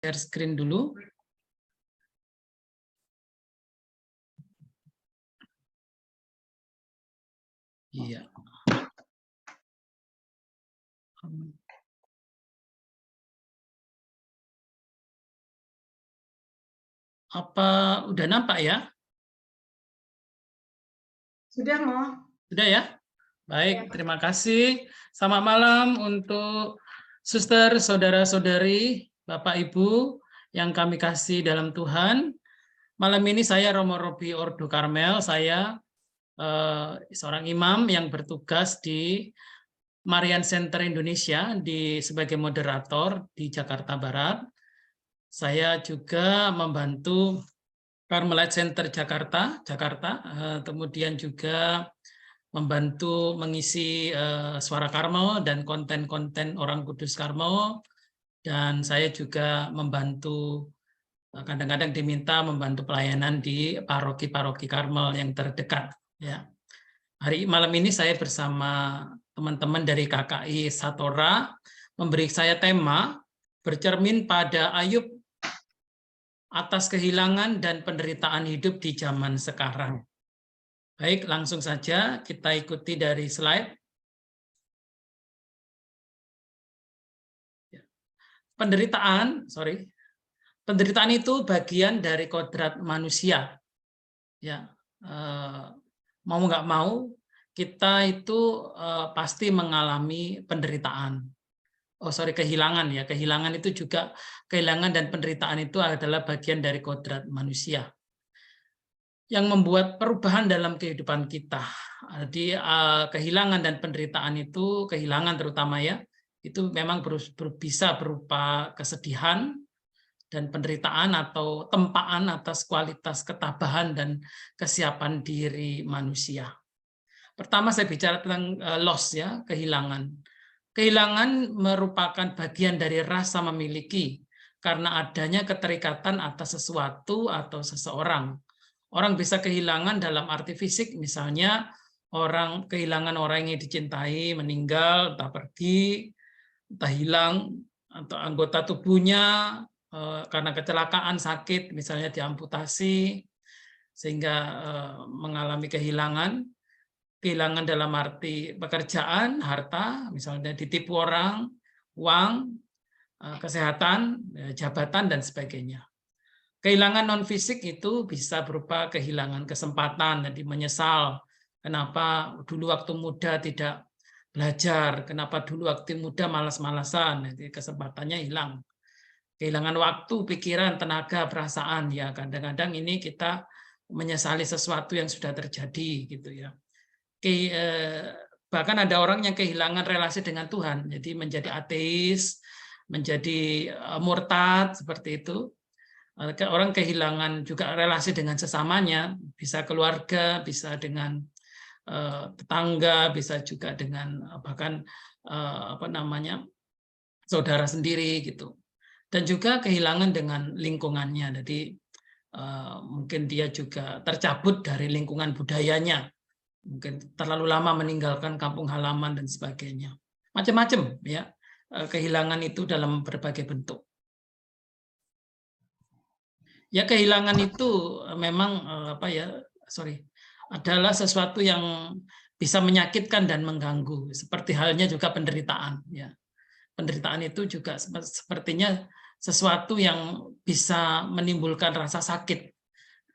Share screen dulu. Iya. Apa udah nampak ya? Sudah, Mo. Sudah ya? Baik, terima kasih. Selamat malam untuk suster, saudara-saudari, Bapak Ibu yang kami kasih dalam Tuhan. Malam ini saya Romo Robi Ordo Karmel, saya seorang imam yang bertugas di Marian Center Indonesia sebagai moderator di Jakarta Barat. Saya juga membantu Carmelite Center Jakarta, kemudian juga membantu mengisi Suara Karmel dan konten-konten Orang Kudus Karmel, dan saya juga membantu, kadang-kadang diminta membantu pelayanan di paroki-paroki Karmel yang terdekat. Ya. Hari malam ini saya bersama teman-teman dari KKI Satora memberi saya tema bercermin pada Ayub atas kehilangan dan penderitaan hidup di zaman sekarang. Baik, langsung saja kita ikuti dari slide. Penderitaan itu bagian dari kodrat manusia. Ya, mau nggak mau kita itu pasti mengalami penderitaan. Kehilangan ya. Kehilangan itu juga, kehilangan dan penderitaan itu adalah bagian dari kodrat manusia yang membuat perubahan dalam kehidupan kita. Jadi kehilangan dan penderitaan itu, kehilangan terutama ya, itu memang bisa berupa kesedihan dan penderitaan atau tempaan atas kualitas ketabahan dan kesiapan diri manusia. Pertama saya bicara tentang loss ya, kehilangan. Kehilangan merupakan bagian dari rasa memiliki karena adanya keterikatan atas sesuatu atau seseorang. Orang bisa kehilangan dalam arti fisik, misalnya orang kehilangan orang yang dicintai, meninggal, entah pergi, entah hilang, atau anggota tubuhnya karena kecelakaan, sakit, misalnya diamputasi, sehingga mengalami kehilangan. Kehilangan dalam arti pekerjaan, harta, misalnya ditipu orang, uang, kesehatan, jabatan, dan sebagainya. Kehilangan non-fisik itu bisa berupa kehilangan kesempatan, jadi menyesal, kenapa dulu waktu muda tidak belajar, kenapa dulu waktu muda malas-malasan, jadi kesempatannya hilang. Kehilangan waktu, pikiran, tenaga, perasaan, ya kadang-kadang ini kita menyesali sesuatu yang sudah terjadi, gitu ya. Bahkan ada orang yang kehilangan relasi dengan Tuhan, jadi menjadi ateis, menjadi murtad, seperti itu. Orang kehilangan juga relasi dengan sesamanya, bisa keluarga, bisa dengan tetangga, bisa juga dengan bahkan saudara sendiri gitu. Dan juga kehilangan dengan lingkungannya, jadi mungkin dia juga tercabut dari lingkungan budayanya, mungkin terlalu lama meninggalkan kampung halaman dan sebagainya. Macam-macam ya, kehilangan itu dalam berbagai bentuk. Ya kehilangan itu memang adalah sesuatu yang bisa menyakitkan dan mengganggu, seperti halnya juga penderitaan ya. Penderitaan itu juga sepertinya sesuatu yang bisa menimbulkan rasa sakit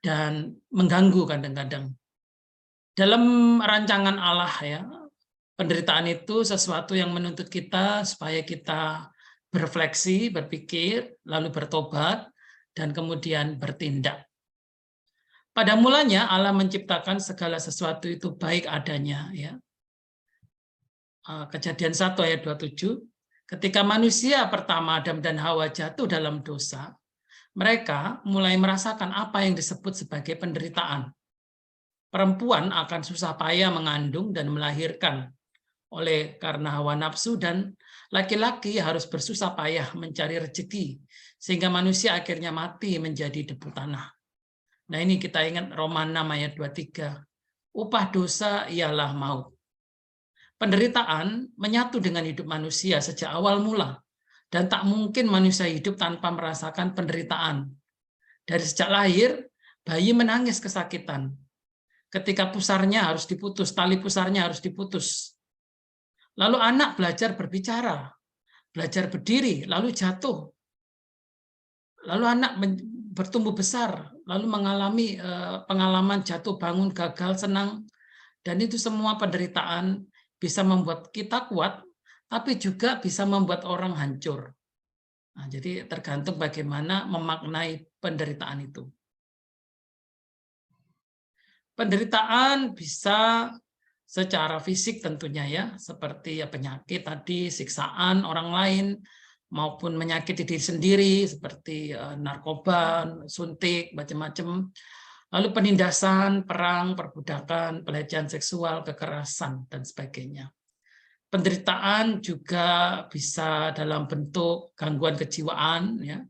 dan mengganggu kadang-kadang. Dalam rancangan Allah ya, penderitaan itu sesuatu yang menuntut kita supaya kita berefleksi, berpikir, lalu bertobat, dan kemudian bertindak. Pada mulanya Allah menciptakan segala sesuatu itu baik adanya. Ya. Kejadian 1 ayat 27, ketika manusia pertama Adam dan Hawa jatuh dalam dosa, mereka mulai merasakan apa yang disebut sebagai penderitaan. Perempuan akan susah payah mengandung dan melahirkan karena hawa nafsu, dan laki-laki harus bersusah payah mencari rezeki sehingga manusia akhirnya mati menjadi debu tanah. Nah ini kita ingat Roma 6 ayat 23. Upah dosa ialah maut. Penderitaan menyatu dengan hidup manusia sejak awal mula dan tak mungkin manusia hidup tanpa merasakan penderitaan. Dari sejak lahir, bayi menangis kesakitan. Ketika pusarnya harus diputus, tali pusarnya harus diputus. Lalu anak belajar berbicara, belajar berdiri, lalu jatuh. Lalu anak bertumbuh besar, lalu mengalami pengalaman jatuh bangun, gagal, senang. Dan itu semua penderitaan bisa membuat kita kuat, tapi juga bisa membuat orang hancur. Nah, jadi tergantung bagaimana memaknai penderitaan itu. Penderitaan bisa secara fisik tentunya ya, seperti ya penyakit tadi, siksaan orang lain, maupun menyakiti diri sendiri, seperti narkoba, suntik, macam-macam. Lalu penindasan, perang, perbudakan, pelecehan seksual, kekerasan, dan sebagainya. Penderitaan juga bisa dalam bentuk gangguan kejiwaan, ya,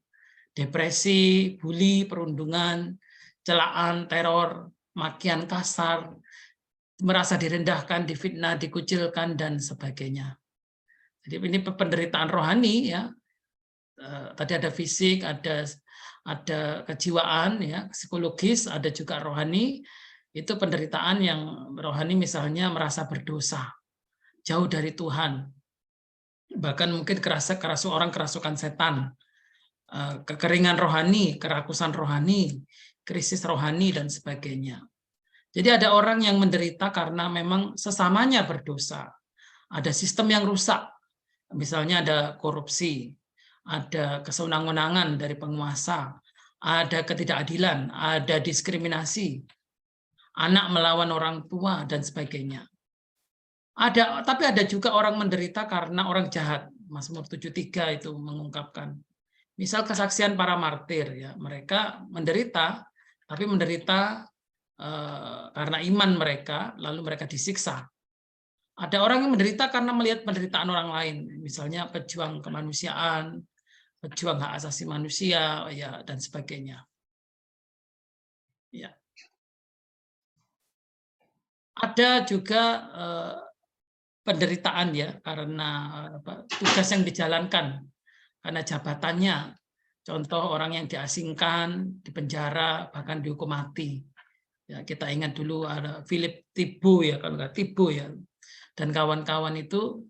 depresi, bully, perundungan, celaan, teror, makian kasar, merasa direndahkan, difitnah, dikucilkan, dan sebagainya. Jadi ini penderitaan rohani, ya. Tadi ada fisik, ada kejiwaan, ya, psikologis, ada juga rohani. Itu penderitaan yang rohani, misalnya merasa berdosa, jauh dari Tuhan, bahkan mungkin orang kerasukan setan, kekeringan rohani, kerakusan rohani, krisis rohani, dan sebagainya. Jadi ada orang yang menderita karena memang sesamanya berdosa. Ada sistem yang rusak, misalnya ada korupsi, ada kesewenang-wenangan dari penguasa, ada ketidakadilan, ada diskriminasi, anak melawan orang tua, dan sebagainya. Tapi ada juga orang menderita karena orang jahat. Mazmur 73 itu mengungkapkan. Misal kesaksian para martir, ya, mereka menderita, tapi menderita karena iman mereka, lalu mereka disiksa. Ada orang yang menderita karena melihat penderitaan orang lain, misalnya pejuang kemanusiaan, pejuang hak asasi manusia, ya, dan sebagainya. Ya. Ada juga penderitaan, ya, karena tugas yang dijalankan, karena jabatannya. Contoh orang yang diasingkan, dipenjara, bahkan dihukum mati. Ya, kita ingat dulu ada Philip Tibo, ya, kalau nggak Tibo, ya, dan kawan-kawan itu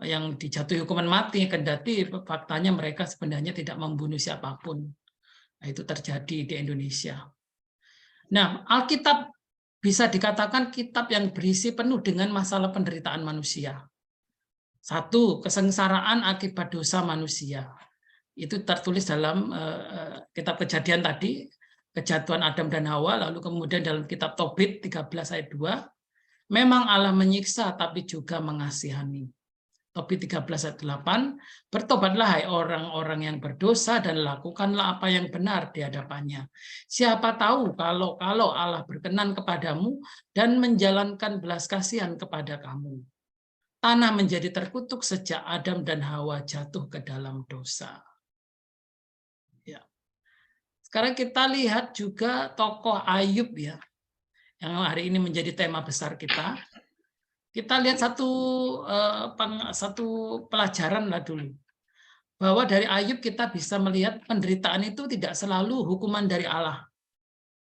yang dijatuhi hukuman mati, kendati faktanya mereka sebenarnya tidak membunuh siapapun. Nah, itu terjadi di Indonesia. Nah, Alkitab bisa dikatakan kitab yang berisi penuh dengan masalah penderitaan manusia. Satu, kesengsaraan akibat dosa manusia. Itu tertulis dalam kitab Kejadian tadi, kejatuhan Adam dan Hawa, lalu kemudian dalam kitab Tobit 13 ayat 2, memang Allah menyiksa tapi juga mengasihani. Tobit 13 ayat 8, bertobatlah hai orang-orang yang berdosa dan lakukanlah apa yang benar di hadapannya. Siapa tahu kalau Allah berkenan kepadamu dan menjalankan belas kasihan kepada kamu. Tanah menjadi terkutuk sejak Adam dan Hawa jatuh ke dalam dosa. Ya. Sekarang kita lihat juga tokoh Ayub, ya, yang hari ini menjadi tema besar kita. Kita lihat satu pelajaran lah dulu, bahwa dari Ayub kita bisa melihat penderitaan itu tidak selalu hukuman dari Allah.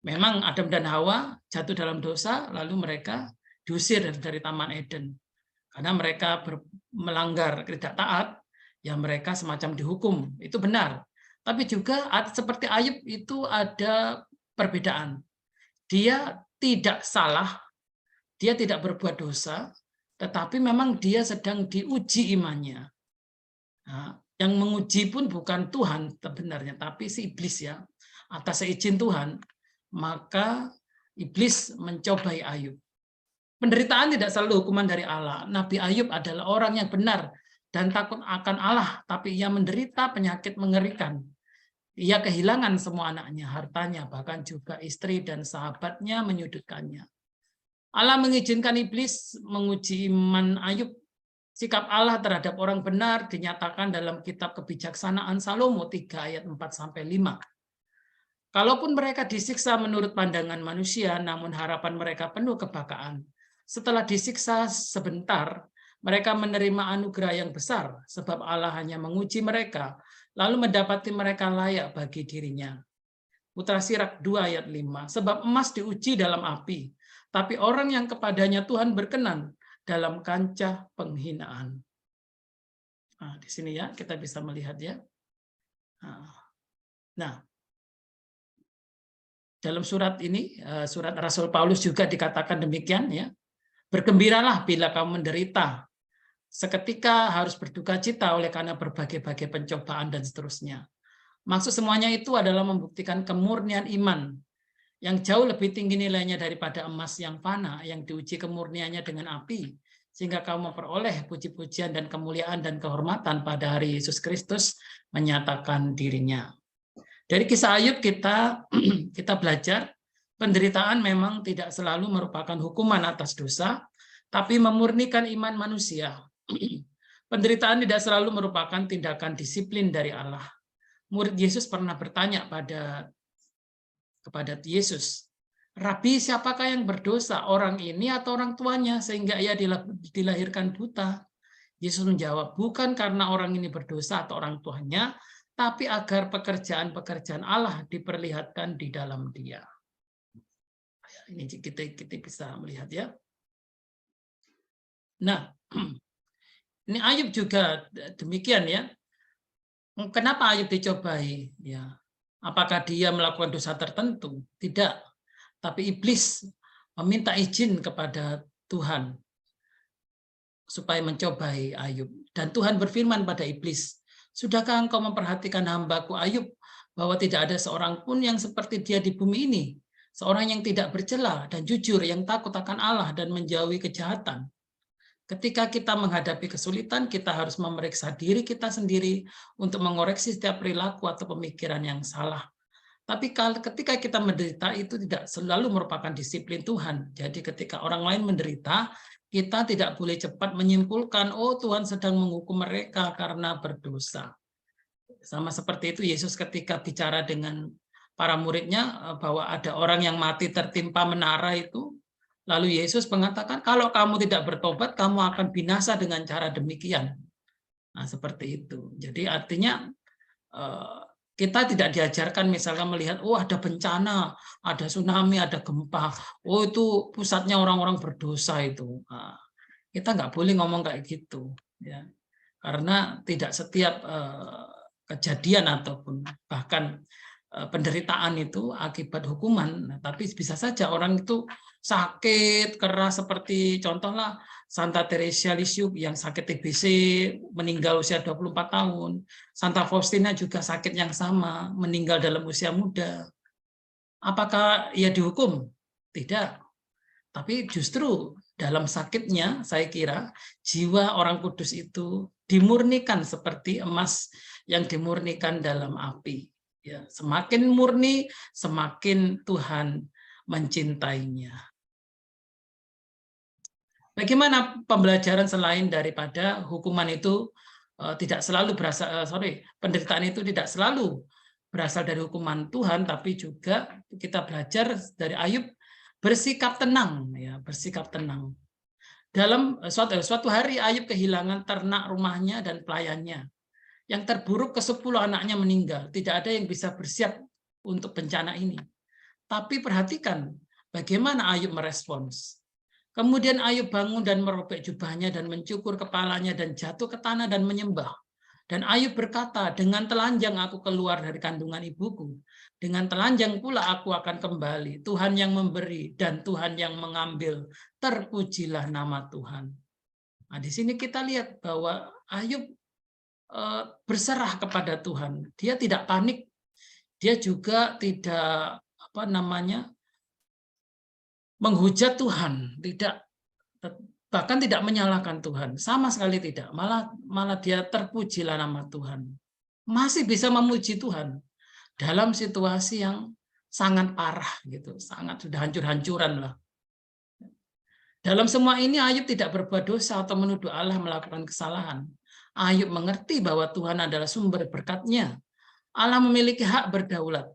Memang Adam dan Hawa jatuh dalam dosa, lalu mereka diusir dari Taman Eden karena mereka melanggar, tidak taat, ya mereka semacam dihukum. Itu benar. Tapi juga seperti Ayub itu ada perbedaan. Dia tidak salah, dia tidak berbuat dosa, tetapi memang dia sedang diuji imannya. Nah, yang menguji pun bukan Tuhan sebenarnya, tapi si iblis, ya. Atas seizin Tuhan, maka iblis mencobai Ayub. Penderitaan tidak selalu hukuman dari Allah. Nabi Ayub adalah orang yang benar dan takut akan Allah, tapi ia menderita penyakit mengerikan. Ia kehilangan semua anaknya, hartanya, bahkan juga istri dan sahabatnya menyudutkannya. Allah mengizinkan iblis menguji iman Ayub. Sikap Allah terhadap orang benar dinyatakan dalam kitab Kebijaksanaan Salomo 3 ayat 4-5. Kalaupun mereka disiksa menurut pandangan manusia, namun harapan mereka penuh kebakaan. Setelah disiksa sebentar, Mereka menerima anugerah yang besar, sebab Allah hanya menguji mereka, lalu mendapati mereka layak bagi dirinya. Putra Sirak 2 ayat 5, sebab emas diuji dalam api, tapi orang yang kepadanya Tuhan berkenan dalam kancah penghinaan. Nah, di sini ya kita bisa melihat ya. Nah, dalam surat ini, surat Rasul Paulus juga dikatakan demikian ya. Bergembiralah bila kamu menderita, seketika harus berduka cita oleh karena berbagai-bagai pencobaan dan seterusnya. Maksud semuanya itu adalah membuktikan kemurnian iman yang jauh lebih tinggi nilainya daripada emas yang fana yang diuji kemurniannya dengan api, sehingga kamu memperoleh puji-pujian dan kemuliaan dan kehormatan pada hari Yesus Kristus menyatakan dirinya. Dari kisah Ayub kita belajar penderitaan memang tidak selalu merupakan hukuman atas dosa, tapi memurnikan iman manusia. Penderitaan tidak selalu merupakan tindakan disiplin dari Allah. Murid Yesus pernah bertanya kepada Yesus, "Rabi, siapakah yang berdosa, orang ini atau orang tuanya sehingga ia dilahirkan buta?" Yesus menjawab, "Bukan karena orang ini berdosa atau orang tuanya, tapi agar pekerjaan-pekerjaan Allah diperlihatkan di dalam dia." Ini kita bisa melihat ya. Nah, ini Ayub juga demikian ya. Kenapa Ayub dicobai? Ya, apakah dia melakukan dosa tertentu? Tidak. Tapi iblis meminta izin kepada Tuhan supaya mencobai Ayub. Dan Tuhan berfirman pada iblis, "Sudahkah engkau memperhatikan hambaku Ayub, bahwa tidak ada seorang pun yang seperti dia di bumi ini, seorang yang tidak bercela dan jujur, yang takut akan Allah dan menjauhi kejahatan." Ketika kita menghadapi kesulitan, kita harus memeriksa diri kita sendiri untuk mengoreksi setiap perilaku atau pemikiran yang salah. Tapi ketika kita menderita, itu tidak selalu merupakan disiplin Tuhan. Jadi ketika orang lain menderita, kita tidak boleh cepat menyimpulkan, oh Tuhan sedang menghukum mereka karena berdosa. Sama seperti itu Yesus ketika bicara dengan para muridnya bahwa ada orang yang mati tertimpa menara itu, lalu Yesus mengatakan, kalau kamu tidak bertobat, kamu akan binasa dengan cara demikian. Nah, seperti itu. Jadi artinya kita tidak diajarkan misalnya melihat, oh ada bencana, ada tsunami, ada gempa, oh itu pusatnya orang-orang berdosa itu. Nah, kita nggak boleh ngomong kayak gitu, ya, karena tidak setiap kejadian ataupun bahkan penderitaan itu akibat hukuman. Nah, tapi bisa saja orang itu sakit keras seperti contohlah Santa Teresa Lisieux yang sakit TBC meninggal usia 24 tahun. Santa Faustina juga sakit yang sama, meninggal dalam usia muda. Apakah ia dihukum? Tidak. Tapi justru dalam sakitnya saya kira jiwa orang kudus itu dimurnikan seperti emas yang dimurnikan dalam api. Ya, semakin murni, semakin Tuhan mencintainya. Bagaimana pembelajaran selain daripada hukuman itu tidak selalu berasal, penderitaan itu tidak selalu berasal dari hukuman Tuhan, tapi juga kita belajar dari Ayub bersikap tenang, ya, bersikap tenang. Dalam suatu hari Ayub kehilangan ternak rumahnya dan pelayannya. Yang terburuk ke-10 anaknya meninggal. Tidak ada yang bisa bersiap untuk bencana ini. Tapi perhatikan bagaimana Ayub merespons. Kemudian Ayub bangun dan merobek jubahnya dan mencukur kepalanya dan jatuh ke tanah dan menyembah. Dan Ayub berkata, dengan telanjang aku keluar dari kandungan ibuku. Dengan telanjang pula aku akan kembali. Tuhan yang memberi dan Tuhan yang mengambil. Terpujilah nama Tuhan. Nah, di sini kita lihat bahwa Ayub berserah kepada Tuhan. Dia tidak panik. Dia juga tidak menghujat Tuhan, tidak, bahkan tidak menyalahkan Tuhan, sama sekali tidak. Malah dia terpujilah nama Tuhan. Masih bisa memuji Tuhan dalam situasi yang sangat parah gitu, sangat sudah hancur-hancuran lah. Dalam semua ini Ayub tidak berbuat dosa atau menuduh Allah melakukan kesalahan. Ayub mengerti bahwa Tuhan adalah sumber berkat-Nya. Allah memiliki hak berdaulat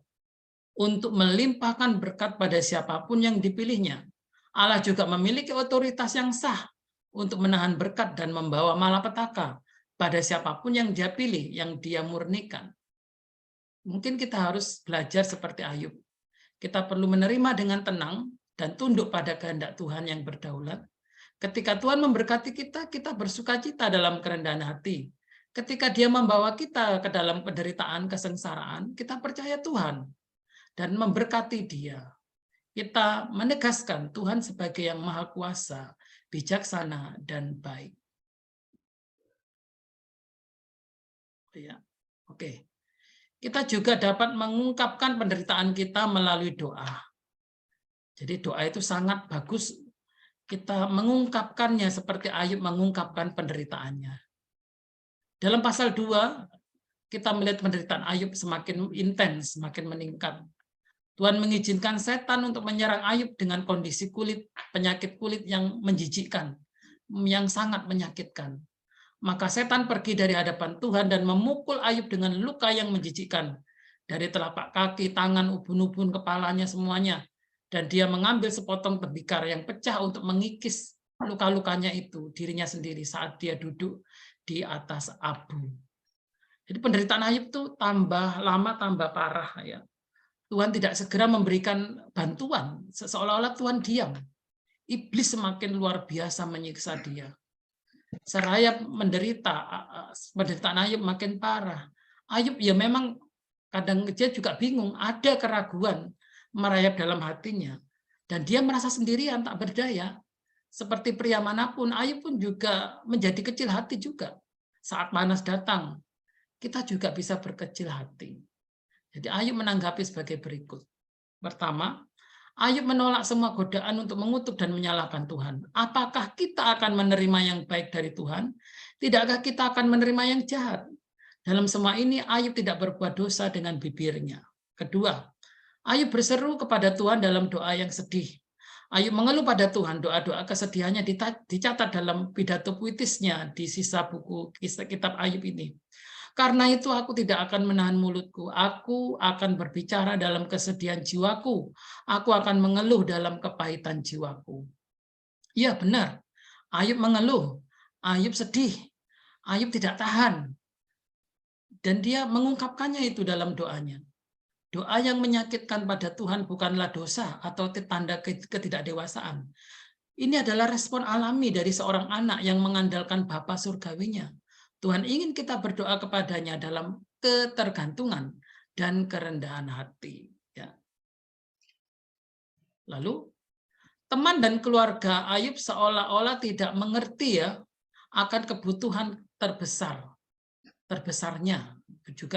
untuk melimpahkan berkat pada siapapun yang dipilihnya. Allah juga memiliki otoritas yang sah untuk menahan berkat dan membawa malapetaka pada siapapun yang dia pilih, yang dia murnikan. Mungkin kita harus belajar seperti Ayub. Kita perlu menerima dengan tenang dan tunduk pada kehendak Tuhan yang berdaulat. Ketika Tuhan memberkati kita, kita bersukacita dalam kerendahan hati. Ketika Dia membawa kita ke dalam penderitaan, kesengsaraan, kita percaya Tuhan dan memberkati Dia. Kita menegaskan Tuhan sebagai yang maha kuasa, bijaksana, dan baik. Ya, oke. Kita juga dapat mengungkapkan penderitaan kita melalui doa. Jadi doa itu sangat bagus kita mengungkapkannya seperti Ayub mengungkapkan penderitaannya. Dalam pasal 2, kita melihat penderitaan Ayub semakin intens, semakin meningkat. Tuhan mengizinkan setan untuk menyerang Ayub dengan kondisi penyakit kulit yang menjijikkan, yang sangat menyakitkan. Maka setan pergi dari hadapan Tuhan dan memukul Ayub dengan luka yang menjijikkan. Dari telapak kaki, tangan, ubun-ubun, kepalanya, semuanya. Dan dia mengambil sepotong tembikar yang pecah untuk mengikis luka-lukanya itu, dirinya sendiri saat dia duduk di atas abu. Jadi penderitaan Ayub itu tambah lama, tambah parah. Ya. Tuhan tidak segera memberikan bantuan, seolah-olah Tuhan diam. Iblis semakin luar biasa menyiksa dia. Seraya penderitaan Ayub makin parah. Ayub ya memang kadang dia juga bingung, ada keraguan merayap dalam hatinya. Dan dia merasa sendirian, tak berdaya. Seperti pria manapun, Ayub pun juga menjadi kecil hati juga. Saat panas datang, kita juga bisa berkecil hati. Jadi Ayub menanggapi sebagai berikut. Pertama, Ayub menolak semua godaan untuk mengutuk dan menyalahkan Tuhan. Apakah kita akan menerima yang baik dari Tuhan? Tidakkah kita akan menerima yang jahat? Dalam semua ini, Ayub tidak berbuat dosa dengan bibirnya. Kedua, Ayub berseru kepada Tuhan dalam doa yang sedih. Ayub mengeluh pada Tuhan, doa-doa kesedihannya dicatat dalam pidato puitisnya di sisa buku kitab Ayub ini. Karena itu aku tidak akan menahan mulutku. Aku akan berbicara dalam kesedihan jiwaku. Aku akan mengeluh dalam kepahitan jiwaku. Iya benar. Ayub mengeluh. Ayub sedih. Ayub tidak tahan. Dan dia mengungkapkannya itu dalam doanya. Doa yang menyakitkan pada Tuhan bukanlah dosa atau tanda ketidakdewasaan. Ini adalah respon alami dari seorang anak yang mengandalkan Bapa surgawinya. Tuhan ingin kita berdoa kepadanya dalam ketergantungan dan kerendahan hati. Ya. Lalu, teman dan keluarga Ayub seolah-olah tidak mengerti ya akan kebutuhan terbesarnya.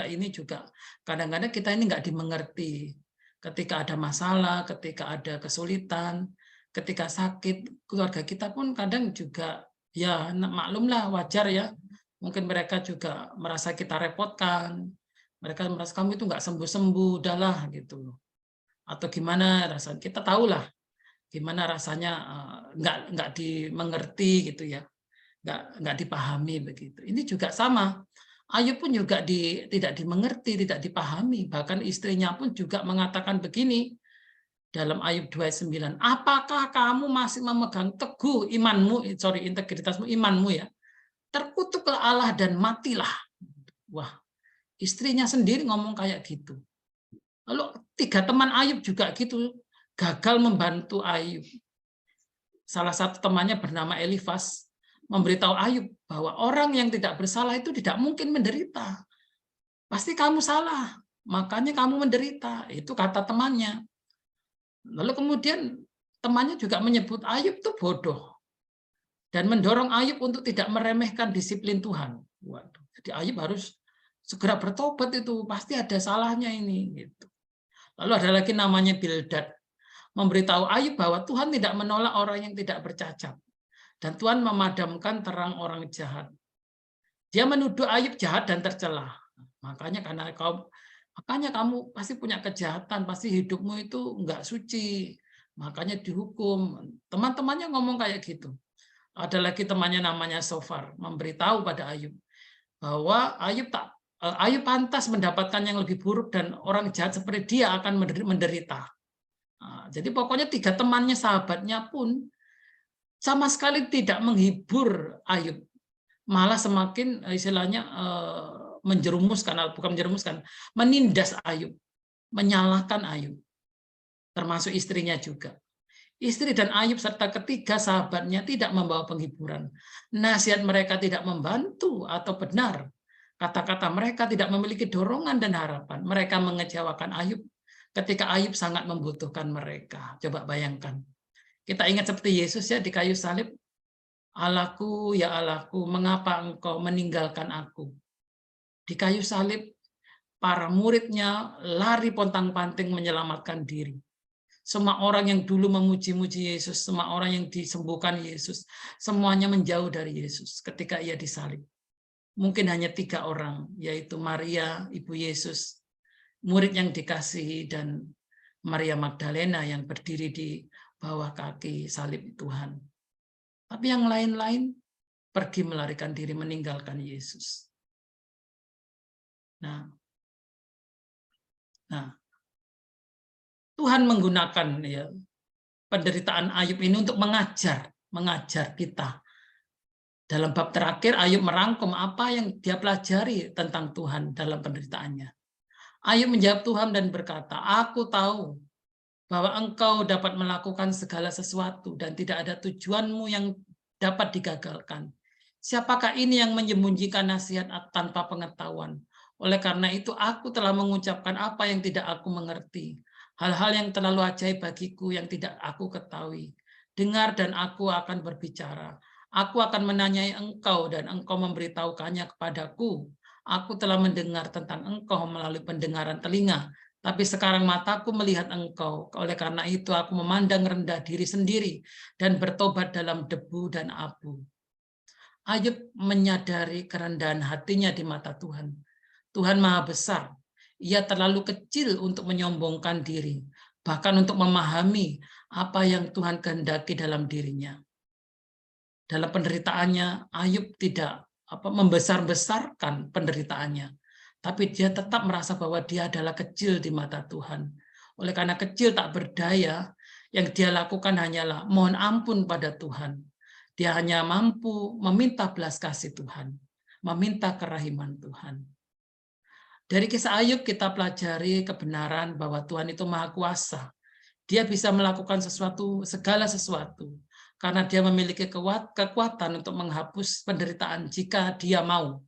Ini juga kadang-kadang kita ini nggak dimengerti. Ketika ada masalah, ketika ada kesulitan, ketika sakit, keluarga kita pun kadang juga ya maklumlah, wajar ya. Mungkin mereka juga merasa kita repotkan, mereka merasa kamu itu nggak sembuh-sembuh, udahlah gitu. Atau gimana rasanya, kita tahulah gimana rasanya nggak dimengerti gitu ya, nggak dipahami begitu. Ini juga sama. Ayub pun juga tidak dimengerti, tidak dipahami. Bahkan istrinya pun juga mengatakan begini dalam Ayub 29, apakah kamu masih memegang teguh integritasmu, imanmu ya? Terkutuklah Allah dan matilah. Wah, istrinya sendiri ngomong kayak gitu. Lalu 3 teman Ayub juga gitu, gagal membantu Ayub. Salah satu temannya bernama Elifas memberitahu Ayub bahwa orang yang tidak bersalah itu tidak mungkin menderita. Pasti kamu salah, makanya kamu menderita. Itu kata temannya. Lalu kemudian temannya juga menyebut Ayub itu bodoh. Dan mendorong Ayub untuk tidak meremehkan disiplin Tuhan. Waduh, jadi Ayub harus segera bertobat, itu pasti ada salahnya ini. Gitu. Lalu ada lagi namanya Bildad, memberitahu Ayub bahwa Tuhan tidak menolak orang yang tidak bercacat. Dan Tuhan memadamkan terang orang jahat. Dia menuduh Ayub jahat dan tercela. Makanya kamu pasti punya kejahatan, pasti hidupmu itu enggak suci. Makanya dihukum. Teman-temannya ngomong kayak gitu. Ada lagi temannya namanya Sofar, memberitahu pada Ayub bahwa Ayub pantas mendapatkan yang lebih buruk dan orang jahat seperti dia akan menderita. Nah, jadi pokoknya 3 temannya, sahabatnya pun sama sekali tidak menghibur Ayub, malah semakin istilahnya menjerumuskan, bukan menjerumuskan, menindas Ayub, menyalahkan Ayub, termasuk istrinya juga. Istri dan Ayub serta ketiga sahabatnya tidak membawa penghiburan. Nasihat mereka tidak membantu atau benar. Kata-kata mereka tidak memiliki dorongan dan harapan. Mereka mengecewakan Ayub ketika Ayub sangat membutuhkan mereka. Coba bayangkan. Kita ingat seperti Yesus ya di kayu salib. Allahku, ya Allahku, mengapa engkau meninggalkan aku? Di kayu salib, para muridnya lari pontang-panting menyelamatkan diri. Semua orang yang dulu memuji-muji Yesus, semua orang yang disembuhkan Yesus, semuanya menjauh dari Yesus ketika ia disalib. Mungkin hanya 3 orang, yaitu Maria, ibu Yesus, murid yang dikasihi, dan Maria Magdalena yang berdiri di bawah kaki salib Tuhan. Tapi yang lain-lain pergi melarikan diri meninggalkan Yesus. Nah, Tuhan menggunakan ya penderitaan Ayub ini untuk mengajar kita. Dalam bab terakhir, Ayub merangkum apa yang dia pelajari tentang Tuhan dalam penderitaannya. Ayub menjawab Tuhan dan berkata, aku tahu bahwa engkau dapat melakukan segala sesuatu dan tidak ada tujuanmu yang dapat digagalkan. Siapakah ini yang menyembunyikan nasihat tanpa pengetahuan? Oleh karena itu, aku telah mengucapkan apa yang tidak aku mengerti. Hal-hal yang terlalu ajaib bagiku yang tidak aku ketahui. Dengar dan aku akan berbicara. Aku akan menanyai engkau dan engkau memberitahukannya kepadaku. Aku telah mendengar tentang engkau melalui pendengaran telinga, tapi sekarang mataku melihat engkau. Oleh karena itu aku memandang rendah diri sendiri dan bertobat dalam debu dan abu. Ayub menyadari kerendahan hatinya di mata Tuhan. Tuhan Maha Besar. Ia terlalu kecil untuk menyombongkan diri, bahkan untuk memahami apa yang Tuhan kehendaki dalam dirinya. Dalam penderitaannya, Ayub tidak membesar-besarkan penderitaannya, tapi dia tetap merasa bahwa dia adalah kecil di mata Tuhan. Oleh karena kecil tak berdaya, yang dia lakukan hanyalah mohon ampun pada Tuhan. Dia hanya mampu meminta belas kasih Tuhan, meminta kerahiman Tuhan. Dari kisah Ayub kita pelajari kebenaran bahwa Tuhan itu Maha Kuasa. Dia bisa melakukan segala sesuatu, karena dia memiliki kekuatan untuk menghapus penderitaan jika dia mau.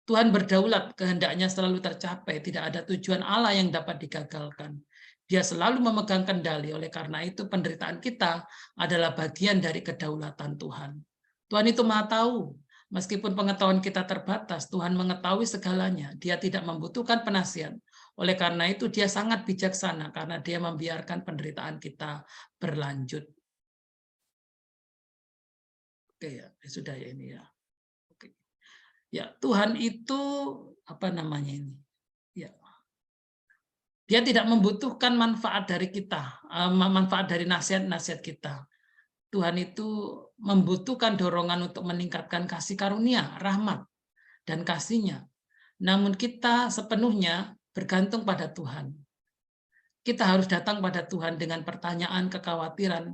Tuhan berdaulat, kehendaknya selalu tercapai, tidak ada tujuan Allah yang dapat digagalkan. Dia selalu memegang kendali, oleh karena itu penderitaan kita adalah bagian dari kedaulatan Tuhan. Tuhan itu Maha tahu. Meskipun pengetahuan kita terbatas, Tuhan mengetahui segalanya. Dia tidak membutuhkan penasihat. Oleh karena itu dia sangat bijaksana karena dia membiarkan penderitaan kita berlanjut. Oke ya, sudah ya ini ya. Oke. Ya, Tuhan itu apa namanya ini? Ya. Dia tidak membutuhkan manfaat dari kita, manfaat dari nasihat-nasihat kita. Tuhan itu membutuhkan dorongan untuk meningkatkan kasih karunia, rahmat, dan kasih-Nya. Namun kita sepenuhnya bergantung pada Tuhan. Kita harus datang pada Tuhan dengan pertanyaan, kekhawatiran,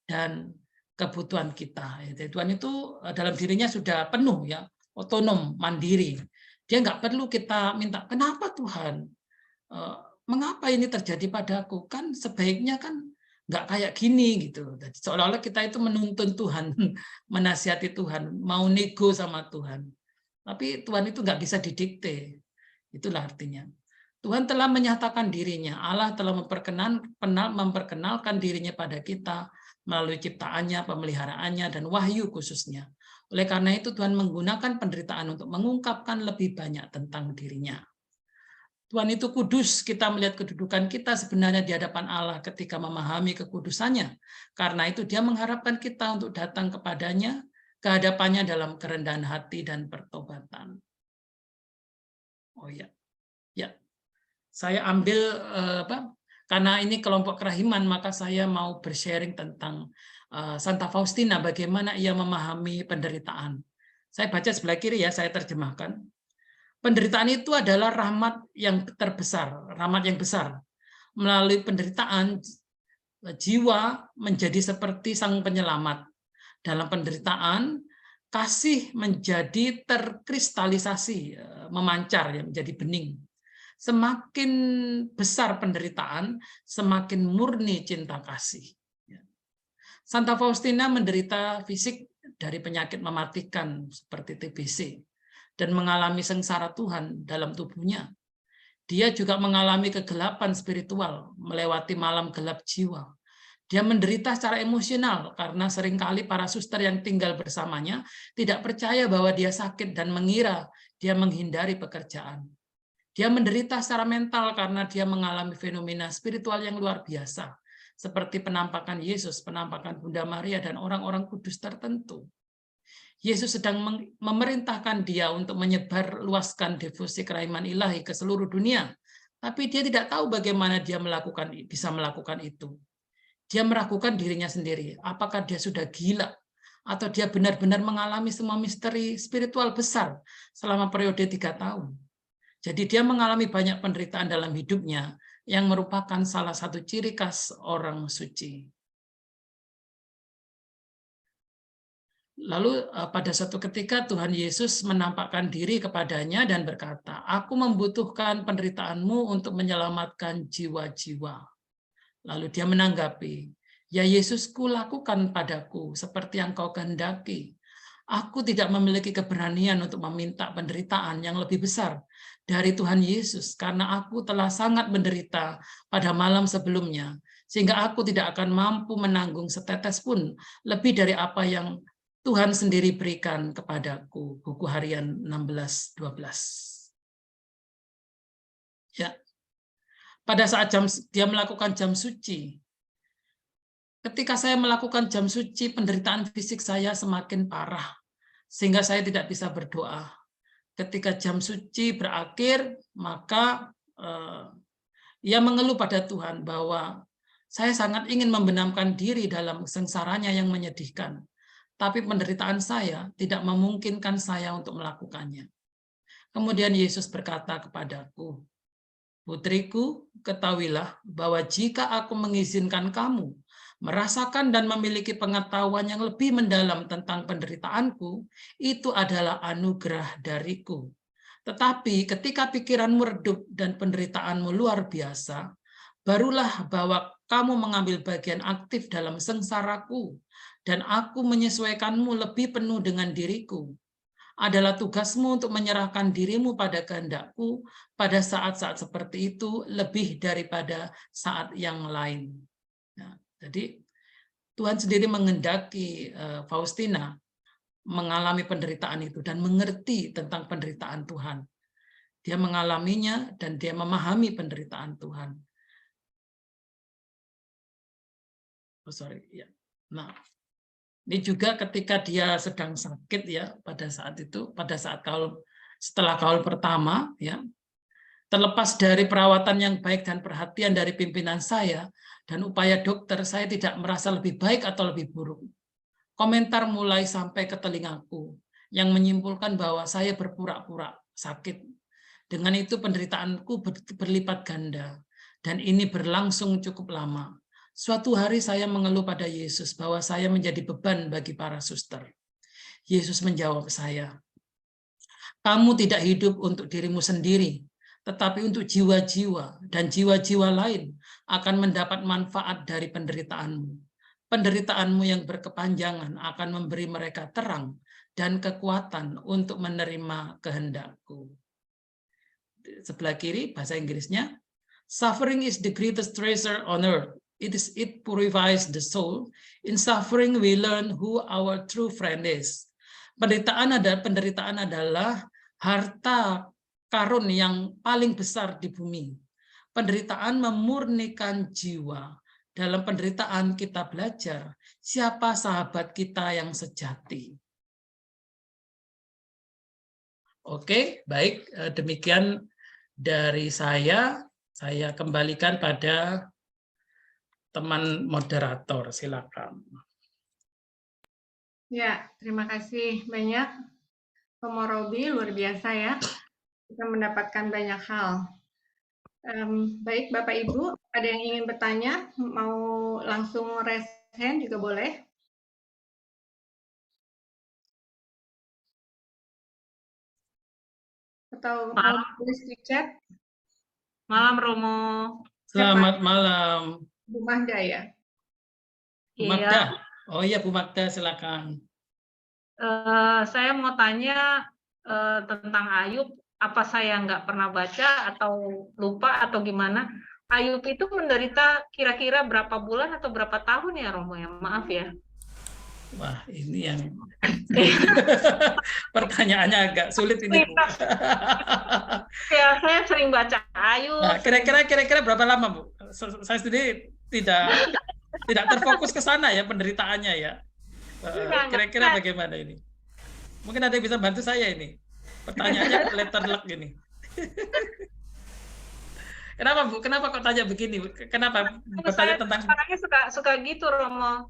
dan kebutuhan kita. Tuhan itu dalam dirinya sudah penuh, ya, otonom, mandiri. Dia nggak perlu kita minta, kenapa Tuhan? Mengapa ini terjadi padaku? Kan sebaiknya kan nggak kayak gini gitu. Seolah-olah kita itu menuntun Tuhan, menasihati Tuhan, mau nego sama Tuhan. Tapi Tuhan itu nggak bisa didikte. Itulah artinya. Tuhan telah menyatakan dirinya. Allah telah memperkenalkan dirinya pada kita melalui ciptaannya, pemeliharaannya, dan wahyu khususnya. Oleh karena itu Tuhan menggunakan penderitaan untuk mengungkapkan lebih banyak tentang dirinya. Tuhan itu kudus, kita melihat kedudukan kita sebenarnya di hadapan Allah ketika memahami kekudusannya. Karena itu dia mengharapkan kita untuk datang kepadanya, ke hadapannya dalam kerendahan hati dan pertobatan. Oh ya, ya. Saya ambil karena ini kelompok kerahiman, maka saya mau bersharing tentang Santa Faustina, bagaimana ia memahami penderitaan. Saya baca sebelah kiri ya, saya terjemahkan. Penderitaan itu adalah rahmat yang terbesar, rahmat yang besar. Melalui penderitaan, jiwa menjadi seperti sang penyelamat. Dalam penderitaan, kasih menjadi terkristalisasi, memancar, ya, menjadi bening. Semakin besar penderitaan, semakin murni cinta kasih. Santa Faustina menderita fisik dari penyakit mematikan seperti TBC dan mengalami sengsara Tuhan dalam tubuhnya. Dia juga mengalami kegelapan spiritual, melewati malam gelap jiwa. Dia menderita secara emosional karena seringkali para suster yang tinggal bersamanya tidak percaya bahwa dia sakit dan mengira dia menghindari pekerjaan. Dia menderita secara mental karena dia mengalami fenomena spiritual yang luar biasa, seperti penampakan Yesus, penampakan Bunda Maria, dan orang-orang kudus tertentu. Yesus sedang memerintahkan dia untuk menyebar luaskan devosi kerahiman ilahi ke seluruh dunia, tapi dia tidak tahu bagaimana dia bisa melakukan itu. Dia meragukan dirinya sendiri, apakah dia sudah gila, atau dia benar-benar mengalami semua misteri spiritual besar selama periode 3 tahun. Jadi dia mengalami banyak penderitaan dalam hidupnya yang merupakan salah satu ciri khas orang suci. Lalu pada suatu ketika Tuhan Yesus menampakkan diri kepadanya dan berkata, "Aku membutuhkan penderitaanmu untuk menyelamatkan jiwa-jiwa." Lalu dia menanggapi, "Ya Yesus, kulakukan padaku seperti yang kau kehendaki. Aku tidak memiliki keberanian untuk meminta penderitaan yang lebih besar dari Tuhan Yesus, karena aku telah sangat menderita pada malam sebelumnya, sehingga aku tidak akan mampu menanggung setetes pun lebih dari apa yang Tuhan sendiri berikan kepadaku." Buku Harian 16:12. Ya, pada saat dia melakukan jam suci, ketika saya melakukan jam suci, penderitaan fisik saya semakin parah, sehingga saya tidak bisa berdoa. Ketika jam suci berakhir, maka ia mengeluh pada Tuhan bahwa saya sangat ingin membenamkan diri dalam sengsaranya yang menyedihkan, tapi penderitaan saya tidak memungkinkan saya untuk melakukannya. Kemudian Yesus berkata kepadaku, "Putriku, ketahuilah bahwa jika aku mengizinkan kamu merasakan dan memiliki pengetahuan yang lebih mendalam tentang penderitaanku, itu adalah anugerah dariku. Tetapi ketika pikiranmu redup dan penderitaanmu luar biasa, barulah bahwa kamu mengambil bagian aktif dalam sengsaraku, dan aku menyesuaikanmu lebih penuh dengan diriku. Adalah tugasmu untuk menyerahkan dirimu pada kehendakku pada saat-saat seperti itu lebih daripada saat yang lain." Nah, jadi Tuhan sendiri menghendaki Faustina mengalami penderitaan itu dan mengerti tentang penderitaan Tuhan. Dia mengalaminya dan dia memahami penderitaan Tuhan. Nah, ini juga ketika dia sedang sakit, ya, pada saat itu, setelah kaul pertama, ya, terlepas dari perawatan yang baik dan perhatian dari pimpinan saya dan upaya dokter, saya tidak merasa lebih baik atau lebih buruk. Komentar mulai sampai ke telingaku yang menyimpulkan bahwa saya berpura-pura sakit. Dengan itu penderitaanku berlipat ganda, dan ini berlangsung cukup lama. Suatu hari saya mengeluh pada Yesus bahwa saya menjadi beban bagi para suster. Yesus menjawab saya, "Kamu tidak hidup untuk dirimu sendiri, tetapi untuk jiwa-jiwa, dan jiwa-jiwa lain akan mendapat manfaat dari penderitaanmu. Penderitaanmu yang berkepanjangan akan memberi mereka terang dan kekuatan untuk menerima kehendakku." Sebelah kiri bahasa Inggrisnya, "Suffering is the greatest treasure on earth. It purifies the soul. In suffering we learn who our true friend is." Penderitaan adalah harta karun yang paling besar di bumi. Penderitaan memurnikan jiwa. Dalam penderitaan kita belajar siapa sahabat kita yang sejati. Oke, baik, demikian dari saya. Saya kembalikan pada teman moderator, silakan. Ya, terima kasih banyak, Romo Robi, luar biasa ya. Kita mendapatkan banyak hal. Baik, Bapak Ibu, ada yang ingin bertanya, mau langsung raise hand juga boleh. atau mau tulis di chat? Malam Romo. Selamat malam. Bu Magda ya? Bu Magda. Oh iya Bu Magda, silakan. Saya mau tanya tentang Ayub. Apa saya nggak pernah baca atau lupa atau gimana? Ayub itu menderita kira-kira berapa bulan atau berapa tahun ya Romo ya? Maaf ya. Wah, ini yang pertanyaannya agak sulit ini. Ya, saya sering baca Ayub. Nah, kira-kira berapa lama, Bu? Saya sendiri tidak terfokus ke sana ya penderitaannya ya. Kira-kira bagaimana ini? Mungkin ada yang bisa bantu saya ini. Pertanyaannya letter luck gini. Kenapa Bu? Kenapa kok tanya begini? Kenapa bertanya tentang? Orangnya suka gitu Romo.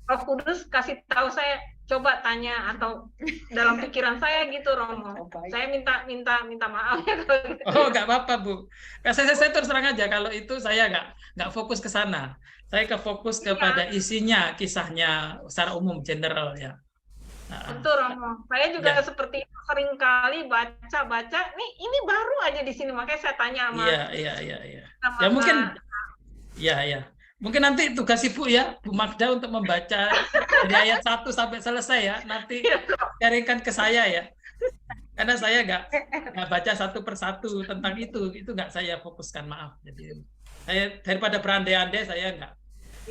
Roh Kudus kasih tahu saya, coba tanya atau dalam pikiran saya gitu Romo. Saya minta maaf ya kalau gitu. Oh, nggak apa-apa Bu. Saya terus terang aja kalau itu saya nggak fokus ke sana. Saya fokus kepada isinya, kisahnya secara umum, general ya. Betul Romo. Saya juga seperti itu, sering kali baca. Ini baru aja di sini, makanya saya tanya sama. Iya. Ya mungkin. Ya. Mungkin nanti tugas Ibu ya, Bu Magda untuk membaca dari ayat 1 sampai selesai ya. Nanti kirimkan ke saya ya. Karena saya nggak baca satu persatu tentang itu nggak saya fokuskan, maaf. Jadi saya daripada berandai-andai saya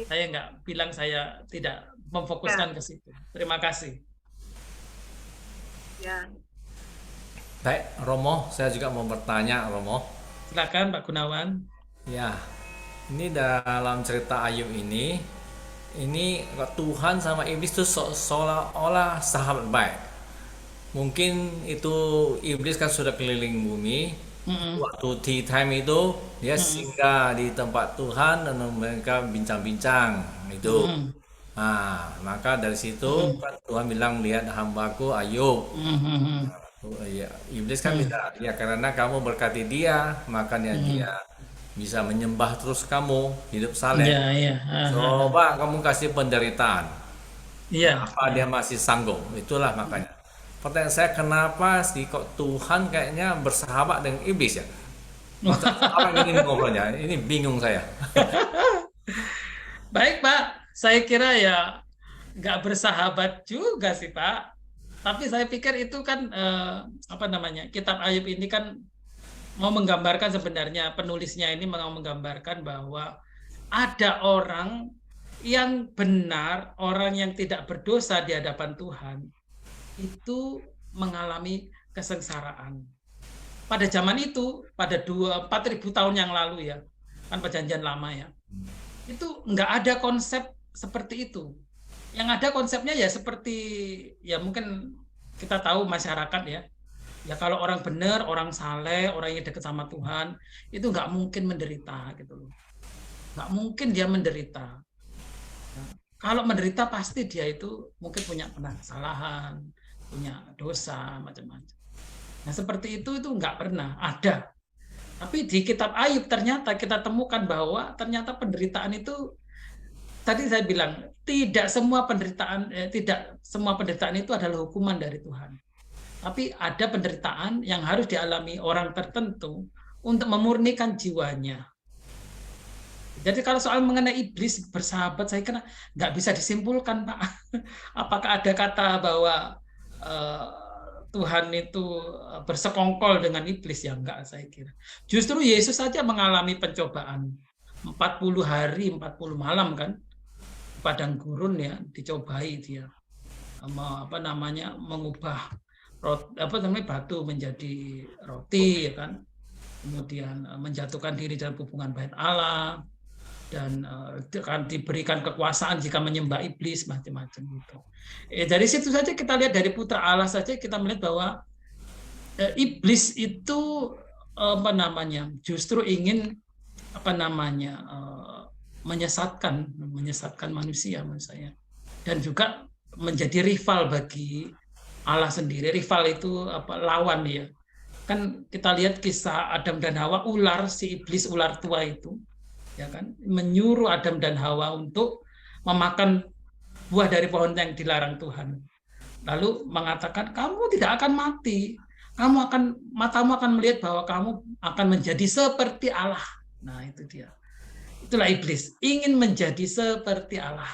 nggak bilang saya tidak memfokuskan ke situ. Terima kasih. Ya. Baik, Romo, saya juga mau bertanya, Romo. Silakan Pak Gunawan. Ya. Ini dalam cerita Ayub ini Tuhan sama iblis itu seolah-olah sahabat baik. Mungkin itu iblis kan sudah keliling bumi. Waktu tea time itu dia singgah di tempat Tuhan dan mereka bincang-bincang itu. Nah, maka dari situ kan Tuhan bilang, lihat hambaku Ayub. Iblis kan bilang, ya karena kamu berkati dia, makanya dia bisa menyembah terus kamu hidup saleh. Coba kamu kasih penderitaan. Apa dia masih sanggup? Itulah makanya. Pertanyaan saya, kenapa sih kok Tuhan kayaknya bersahabat dengan iblis ya? Apa ini ngobrolnya? Ini bingung saya. Baik Pak, saya kira ya nggak bersahabat juga sih Pak. Tapi saya pikir itu kan kitab Ayub ini kan mau menggambarkan, sebenarnya penulisnya ini mau menggambarkan bahwa ada orang yang benar, orang yang tidak berdosa di hadapan Tuhan itu mengalami kesengsaraan. Pada zaman itu, pada 4.000 tahun yang lalu ya, kan perjanjian lama ya, itu nggak ada konsep seperti itu. Yang ada konsepnya ya seperti, ya mungkin kita tahu masyarakat ya, ya kalau orang benar, orang saleh, orang yang dekat sama Tuhan, itu nggak mungkin menderita gitu loh. Nggak mungkin dia menderita. Nah, kalau menderita pasti dia itu mungkin punya kesalahan, punya dosa, macam-macam. Nah seperti itu nggak pernah ada. Tapi di kitab Ayub ternyata kita temukan bahwa ternyata penderitaan itu, tadi saya bilang, tidak semua penderitaan itu adalah hukuman dari Tuhan. Tapi ada penderitaan yang harus dialami orang tertentu untuk memurnikan jiwanya. Jadi kalau soal mengenai iblis bersahabat, saya kira nggak bisa disimpulkan, Pak. Apakah ada kata bahwa Tuhan itu bersekongkol dengan iblis? Ya enggak, saya kira. Justru Yesus saja mengalami pencobaan 40 hari, 40 malam kan, padang gurun ya, dicobai dia. Mengubah batu menjadi roti ya kan, kemudian menjatuhkan diri dalam hubungan bait Allah, dan akan diberikan kekuasaan jika menyembah iblis, macam-macam gitu. Dari situ saja kita lihat, dari putra Allah saja kita melihat bahwa iblis itu justru ingin menyesatkan manusia menurut saya, dan juga menjadi rival bagi Allah sendiri. Rival itu lawan ya. Kan kita lihat kisah Adam dan Hawa, si iblis ular tua itu ya kan menyuruh Adam dan Hawa untuk memakan buah dari pohon yang dilarang Tuhan. Lalu mengatakan, kamu tidak akan mati, matamu akan melihat bahwa kamu akan menjadi seperti Allah. Nah, itu dia. Itulah iblis, ingin menjadi seperti Allah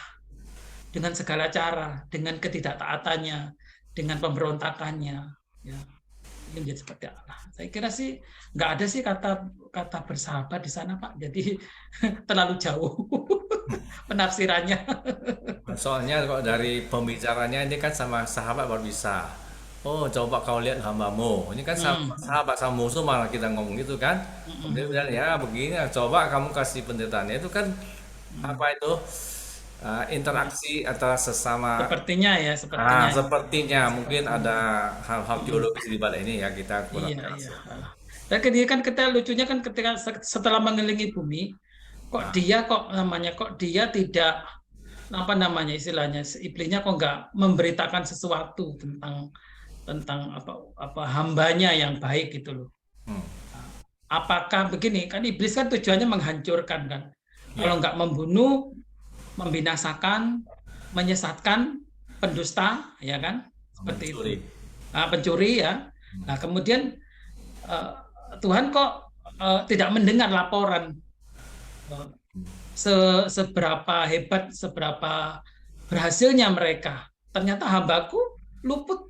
dengan segala cara, dengan ketidaktaatannya, dengan pemberontakannya, ya. Ingin menjadi seperti Allah. Saya kira sih nggak ada sih kata bersahabat di sana, Pak. Jadi terlalu jauh penafsirannya. Soalnya kok dari pembicaranya ini kan sama sahabat baru bisa. Oh, coba kau lihat hambamu. Ini kan sahabat sama musuh malah kita ngomong gitu kan. Dia bilang ya begini, coba kamu kasih penderitaannya itu kan apa itu interaksi antara sesama. Sepertinya ya, sepertinya. Sepertinya mungkin ada hal-hal teologis di balik ini ya kita kurang Iya, jelas. iya. Dan kita lucunya kan ketika setelah mengelilingi bumi, kok dia tidak apa namanya istilahnya iblisnya kok nggak memberitakan sesuatu tentang apa hambanya yang baik gitu loh. Apakah begini kan iblis kan tujuannya menghancurkan kan. Kalau nggak membunuh, membinasakan, menyesatkan, pendusta, ya kan? Seperti Mencuri. itu. Pencuri ya. Nah, kemudian Tuhan kok tidak mendengar laporan seberapa hebat, seberapa berhasilnya mereka. Ternyata hambaku luput.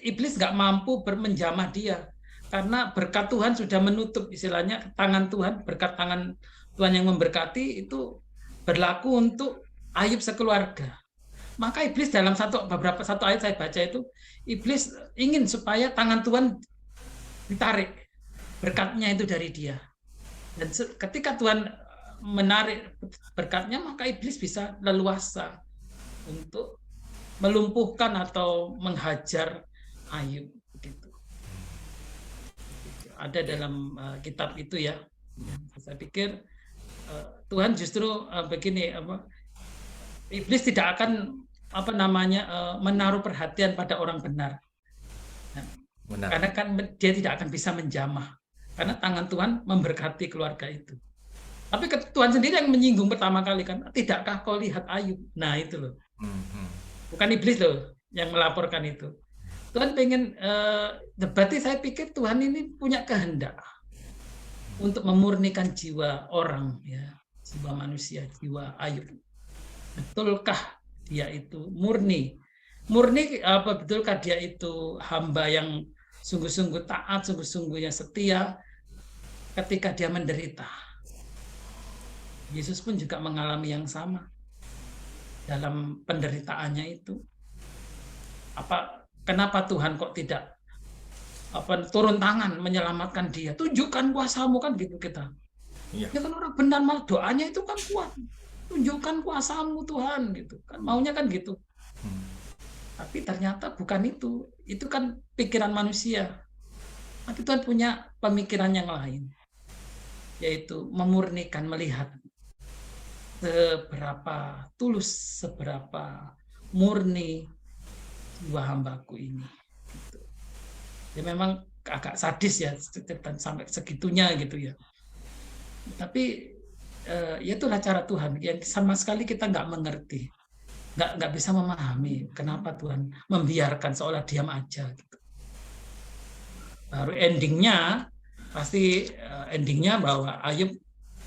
Iblis nggak mampu menjamah dia. Karena berkat Tuhan sudah menutup, istilahnya tangan Tuhan, berkat tangan Tuhan yang memberkati itu berlaku untuk Ayub sekeluarga. Maka iblis dalam satu ayat saya baca itu, iblis ingin supaya tangan Tuhan ditarik, berkatnya itu dari dia. Dan ketika Tuhan menarik berkatnya, maka iblis bisa leluasa untuk melumpuhkan atau menghajar Ayub. Begitu. Ada dalam kitab itu ya. Saya pikir Tuhan justru begini, iblis tidak akan menaruh perhatian pada orang benar. Benar. Karena kan dia tidak akan bisa menjamah. Karena tangan Tuhan memberkati keluarga itu. Tapi Tuhan sendiri yang menyinggung pertama kali kan, tidakkah kau lihat Ayub? Nah itu loh. Bukan iblis loh yang melaporkan itu. Tuhan pengen, berarti saya pikir Tuhan ini punya kehendak untuk memurnikan jiwa orang, ya, jiwa manusia, jiwa Ayub. Betulkah dia itu murni? Betulkah dia itu hamba yang sungguh-sungguh taat, sungguh-sungguh yang setia ketika dia menderita? Yesus pun juga mengalami yang sama dalam penderitaannya itu. Kenapa Tuhan kok tidak turun tangan menyelamatkan dia? Tunjukkan kuasamu kan gitu kita. Iya. Ya kan orang benar malah doanya itu kan kuat. Tunjukkan kuasamu Tuhan gitu. Kan maunya kan gitu. Tapi ternyata bukan itu. Itu kan pikiran manusia. Tapi Tuhan punya pemikiran yang lain. Yaitu memurnikan, melihat seberapa tulus, seberapa murni jiwa hambaku ini. Gitu. Ya memang agak sadis ya, sampai segitunya gitu ya. Tapi ya itulah cara Tuhan yang sama sekali kita nggak mengerti, nggak bisa memahami kenapa Tuhan membiarkan seolah diam aja. Gitu. Baru endingnya bahwa Ayub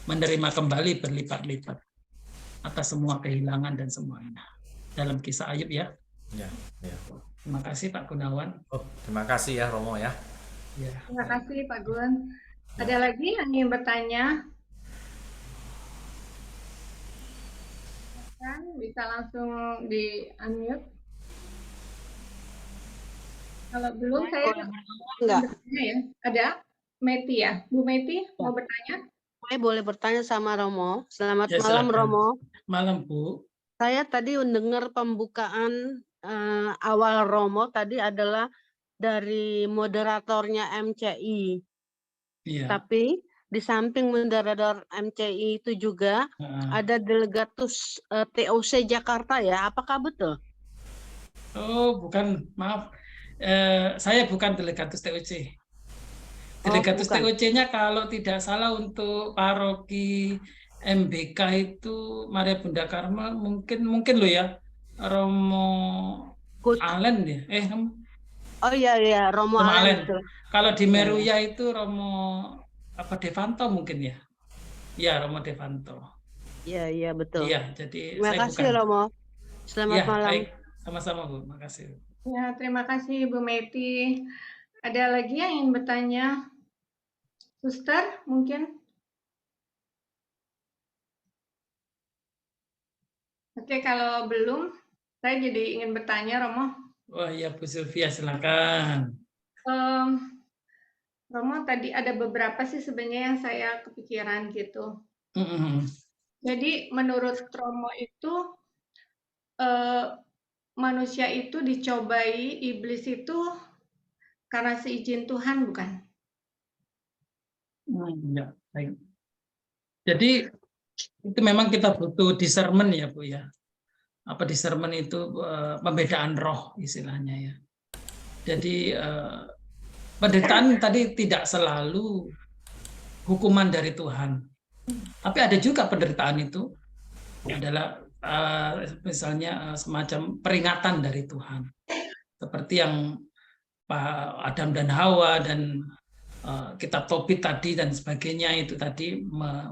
menerima kembali berlipat-lipat atas semua kehilangan dan semuanya dalam kisah Ayub ya. Ya. Terima kasih Pak Gunawan. Terima kasih ya Romo ya. Terima kasih Pak Gun. Ada lagi yang ingin bertanya? Bisa langsung di unmute. Kalau belum saya enggak. Ya. Ada Meti ya, Bu Meti mau bertanya? Saya boleh bertanya sama Romo. Selamat ya, malam silakan. Romo. Malam Bu. Saya tadi mendengar pembukaan awal Romo tadi adalah dari moderatornya MCI. Iya. Tapi di samping moderator MCI itu juga ada delegatus TOC Jakarta ya. Apakah betul? Oh, bukan. Maaf. Saya bukan delegatus TOC. Delegatus TOC-nya kalau tidak salah untuk paroki MBK itu Maria Bunda Karma mungkin loh ya Romo Allen ya. Oh iya, Romo Romo Allen Allen. betul. Kalau di Iya, Meruya itu Romo apa Devanto mungkin ya? Ya, Romo Devanto. Iya betul. Iya, jadi Terima saya kasih bukan. Romo. Selamat Iya, malam. baik. Sama-sama, Bu. Makasih. Ya, terima kasih Bu Meti. Ada lagi yang ingin bertanya? Suster, mungkin? Oke, kalau belum, saya jadi ingin bertanya, Romo. Wah, iya Bu Sylvia, silakan. Em, Romo, tadi ada beberapa sih sebenarnya yang saya kepikiran gitu. Jadi menurut Romo itu manusia itu dicobai iblis itu karena seizin Tuhan, bukan? Ya, baik. Jadi itu memang kita butuh discernment ya Bu ya. Apa discernment itu pembedaan roh istilahnya ya. Jadi penderitaan tadi tidak selalu hukuman dari Tuhan. Tapi ada juga penderitaan itu adalah misalnya semacam peringatan dari Tuhan. Seperti yang Pak Adam dan Hawa dan kitab Tobit tadi dan sebagainya itu tadi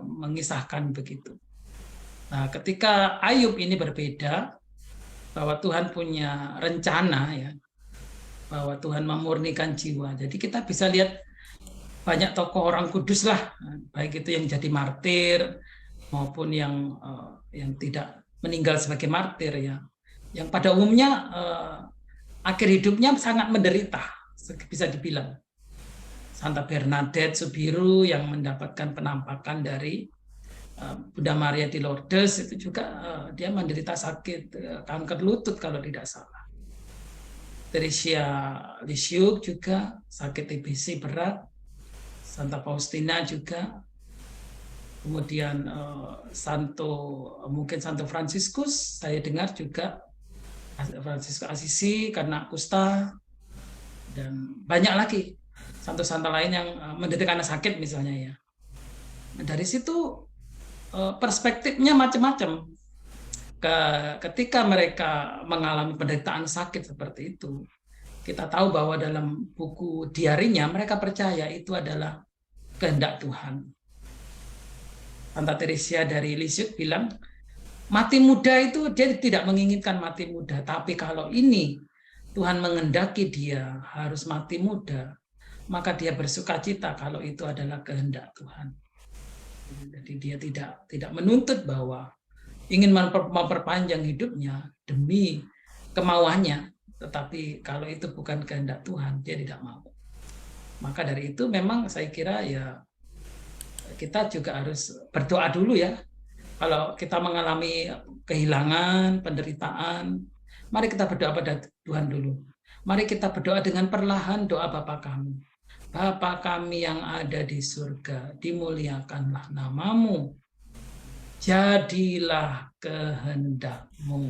mengisahkan begitu. Nah, ketika Ayub ini berbeda, bahwa Tuhan punya rencana ya, bahwa Tuhan memurnikan jiwa. Jadi kita bisa lihat banyak tokoh orang kudus lah, baik itu yang jadi martir maupun yang tidak meninggal sebagai martir ya, yang pada umumnya akhir hidupnya sangat menderita, bisa dibilang. Santa Bernadette Subiru yang mendapatkan penampakan dari Bunda Maria di Lourdes itu juga dia menderita sakit kanker lutut kalau tidak salah. Teresia Lisieux juga sakit TBC berat. Santa Faustina juga. Kemudian mungkin Santo Franciscus saya dengar juga Franciscus Assisi karena kusta, dan banyak lagi santo-santo lain yang menderita karena sakit misalnya ya. Nah, dari situ perspektifnya macam-macam. Ketika mereka mengalami penderitaan sakit seperti itu, kita tahu bahwa dalam buku diarinya mereka percaya itu adalah kehendak Tuhan. Santa Teresia dari Lisieux bilang, mati muda itu dia tidak menginginkan mati muda, tapi kalau ini Tuhan menghendaki dia harus mati muda, maka dia bersukacita kalau itu adalah kehendak Tuhan. Jadi dia tidak menuntut bahwa ingin memperpanjang hidupnya demi kemauannya, tetapi kalau itu bukan kehendak Tuhan, dia tidak mau. Maka dari itu memang saya kira ya kita juga harus berdoa dulu ya. Kalau kita mengalami kehilangan, penderitaan, mari kita berdoa pada Tuhan dulu. Mari kita berdoa dengan perlahan, doa Bapa kami. Bapa kami yang ada di surga, dimuliakanlah namamu. Jadilah kehendak-Mu.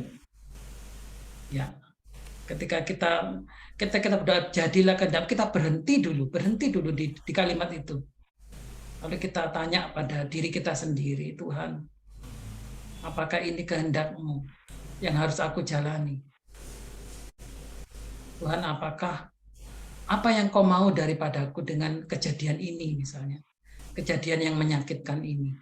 Ya. Ketika kita berdoa jadilah kehendak, kita berhenti dulu di kalimat itu. Lalu kita tanya pada diri kita sendiri, Tuhan, apakah ini kehendak-Mu yang harus aku jalani? Tuhan, apakah apa yang Kau mau daripadaku dengan kejadian ini misalnya, kejadian yang menyakitkan ini?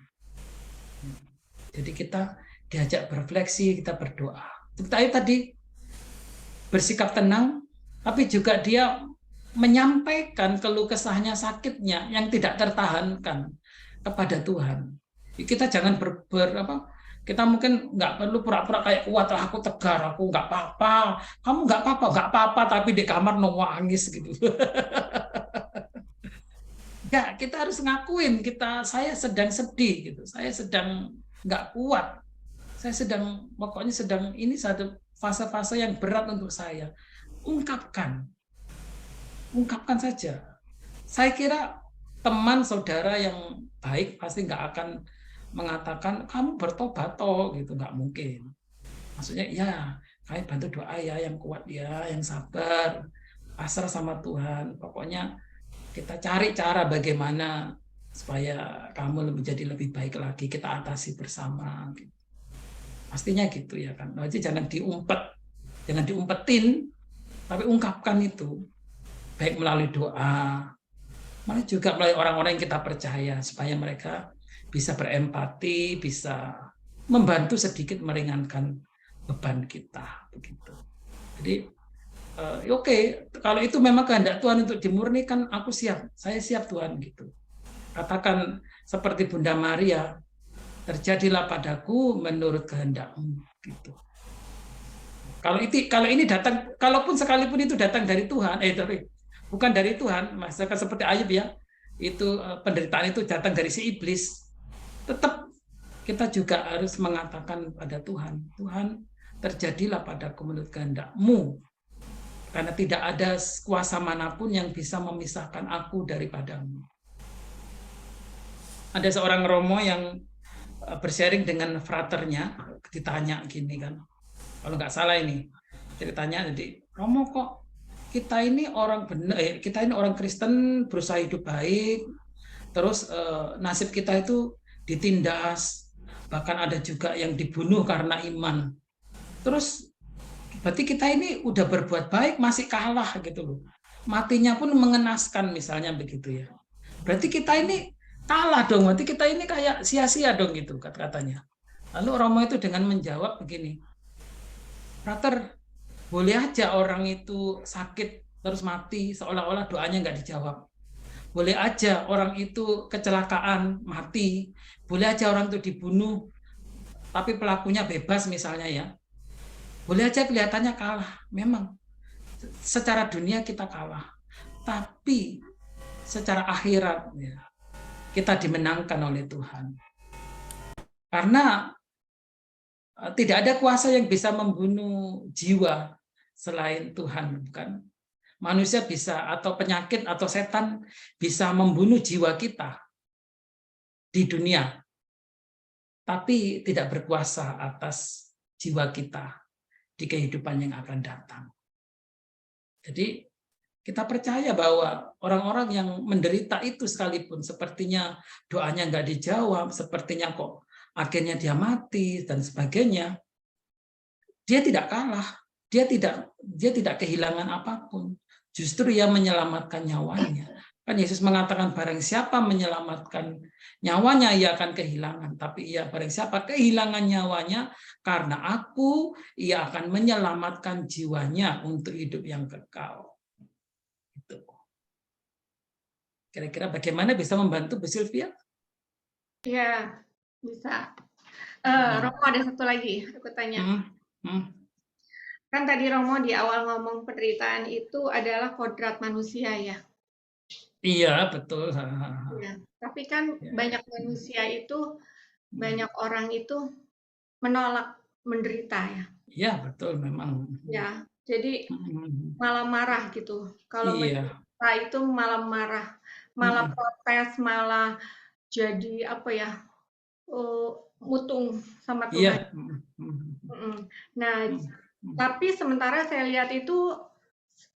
Jadi kita diajak berefleksi, kita berdoa. Tapi tadi bersikap tenang, tapi juga dia menyampaikan keluh kesahnya, sakitnya yang tidak tertahankan kepada Tuhan. Kita jangan kita mungkin nggak perlu pura-pura kayak kuat, aku tegar, aku nggak apa-apa, kamu nggak apa-apa, tapi di kamar nangis gitu. Ya, kita harus ngakuin saya sedang sedih gitu, saya sedang nggak kuat, saya pokoknya ini satu fase-fase yang berat untuk saya. Ungkapkan saja. Saya kira teman saudara yang baik pasti nggak akan mengatakan kamu bertobat toh gitu, nggak mungkin. Maksudnya ya, kayak bantu doa ya, yang kuat ya, yang sabar, pasrah sama Tuhan. Pokoknya kita cari cara bagaimana supaya kamu menjadi lebih baik lagi, kita atasi bersama. Gitu. Pastinya gitu ya kan. Jadi jangan diumpetin, tapi ungkapkan itu. baik melalui doa, malah juga melalui orang-orang yang kita percaya, supaya mereka bisa berempati, bisa membantu sedikit meringankan beban kita, begitu. Jadi oke, kalau itu memang kehendak Tuhan untuk dimurnikan, aku siap, saya siap Tuhan, gitu. Katakan seperti Bunda Maria, terjadilah padaku menurut kehendak-Mu, gitu. Kalau ini datang, kalaupun sekalipun itu datang dari Tuhan, bukan dari Tuhan, maksudnya seperti Ayub ya, itu penderitaan itu datang dari si iblis, tetap kita juga harus mengatakan pada Tuhan, Tuhan, terjadilah padaku menurut kehendak-Mu, karena tidak ada kuasa manapun yang bisa memisahkan aku daripada-Mu. Ada seorang Romo yang bersharing dengan fraternya, ditanya gini kan, kalau nggak salah ini ceritanya, jadi Romo, kok kita ini orang benar, kita ini orang Kristen berusaha hidup baik, terus nasib kita itu ditindas, bahkan ada juga yang dibunuh karena iman. Terus berarti kita ini udah berbuat baik masih kalah gitu loh. Matinya pun mengenaskan misalnya begitu ya. Berarti kita ini kalah dong, berarti kita ini kayak sia-sia dong gitu katanya. Lalu Romo itu dengan menjawab begini, Frater, boleh aja orang itu sakit terus mati seolah-olah doanya nggak dijawab. Boleh aja orang itu kecelakaan mati, boleh aja orang itu dibunuh, tapi pelakunya bebas misalnya ya. Boleh aja kelihatannya kalah, memang secara dunia kita kalah, tapi secara akhirat ya, kita dimenangkan oleh Tuhan. Karena tidak ada kuasa yang bisa membunuh jiwa selain Tuhan, bukan? Manusia bisa, atau penyakit atau setan bisa membunuh jiwa kita di dunia, tapi tidak berkuasa atas jiwa kita di kehidupan yang akan datang. Jadi kita percaya bahwa orang-orang yang menderita itu sekalipun sepertinya doanya nggak dijawab, sepertinya kok akhirnya dia mati dan sebagainya, dia tidak kalah, dia tidak kehilangan apapun. Justru ia menyelamatkan nyawanya. Kan Yesus mengatakan barang siapa menyelamatkan nyawanya ia akan kehilangan, tapi ia barang siapa kehilangan nyawanya karena aku, ia akan menyelamatkan jiwanya untuk hidup yang kekal. Itu. Kira-kira bagaimana bisa membantu Bu Sylvia? Ya, bisa. Romo, ada satu lagi aku tanya. Kan tadi Romo di awal ngomong penderitaan itu adalah kodrat manusia ya. Iya, betul. Ya, tapi kan banyak manusia itu, banyak orang itu menolak menderita ya. Iya, betul memang. Ya, jadi malah marah gitu. Kalau menderita itu malah marah, malah protes, malah jadi apa ya, mutung sama Tuhan. Nah, tapi sementara saya lihat itu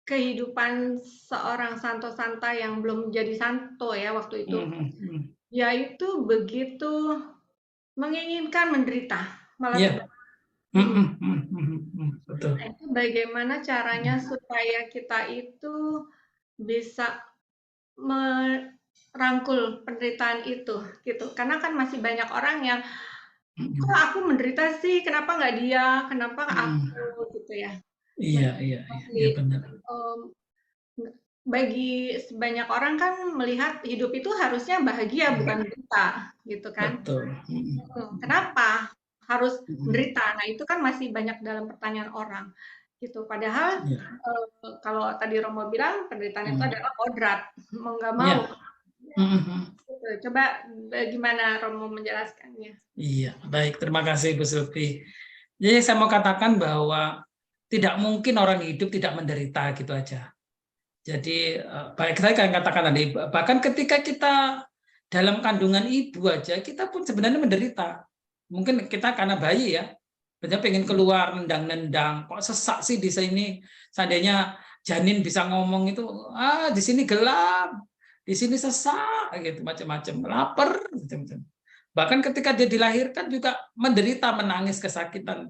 kehidupan seorang Santo Santa yang belum jadi santo ya waktu itu, yaitu begitu menginginkan menderita, malah betul. Nah, itu bagaimana caranya supaya kita itu bisa merangkul penderitaan itu, gitu. Karena kan masih banyak orang yang kok aku menderita sih, kenapa nggak dia, kenapa aku, gitu ya. Iya, benar. Bagi sebanyak orang kan melihat hidup itu harusnya bahagia, bukan menderita, gitu kan. Betul. Kenapa harus menderita? Nah, itu kan masih banyak dalam pertanyaan orang, gitu. Padahal kalau tadi Romo bilang penderitaan itu adalah kodrat, mau nggak mau. Coba bagaimana Romo menjelaskannya? Iya, baik. Terima kasih Bu Sylvie. Jadi saya mau katakan bahwa tidak mungkin orang hidup tidak menderita gitu aja. Jadi baik saya akan katakan tadi, bahkan ketika kita dalam kandungan ibu aja, kita pun sebenarnya menderita. Mungkin kita karena bayi ya, banyak pengen keluar nendang-nendang, kok sesak sih di sini. Seandainya janin bisa ngomong itu, di sini gelap, di sini sesak, gitu macam-macam, lapar, macam-macam. Bahkan ketika dia dilahirkan juga menderita, menangis kesakitan,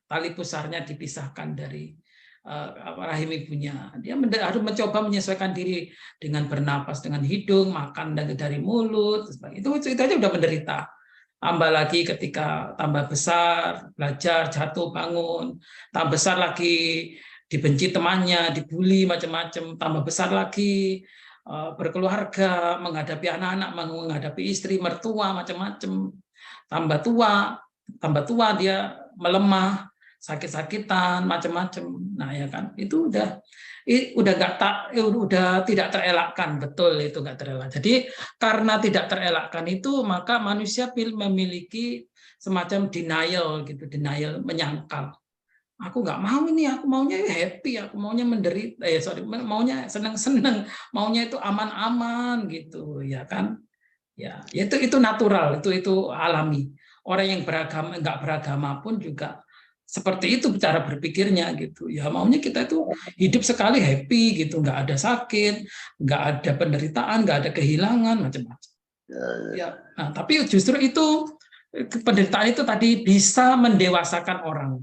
tali pusarnya dipisahkan dari rahim ibunya. Dia harus mencoba menyesuaikan diri dengan bernapas dengan hidung, makan dari mulut. Itu aja udah menderita. Tambah lagi ketika tambah besar, belajar, jatuh, bangun. Tambah besar lagi dibenci temannya, dibully, macam-macam. Tambah besar lagi berkeluarga, menghadapi anak-anak, menghadapi istri, mertua, macam-macam. Tambah tua dia melemah, sakit-sakitan, macam-macam. Nah, ya kan, itu udah tidak terelakkan, betul, itu nggak terelak. Jadi karena tidak terelakkan itu, maka manusia memiliki semacam denial gitu, menyangkal. Aku nggak mau ini, aku maunya happy, aku maunya menderita, maunya seneng-seneng, maunya itu aman-aman gitu, ya kan? Ya, itu natural, itu alami. Orang yang beragama, nggak beragama pun juga seperti itu cara berpikirnya gitu. Ya maunya kita itu hidup sekali happy gitu, nggak ada sakit, nggak ada penderitaan, nggak ada kehilangan, macam-macam. Ya, nah, tapi justru itu penderitaan itu tadi bisa mendewasakan orang.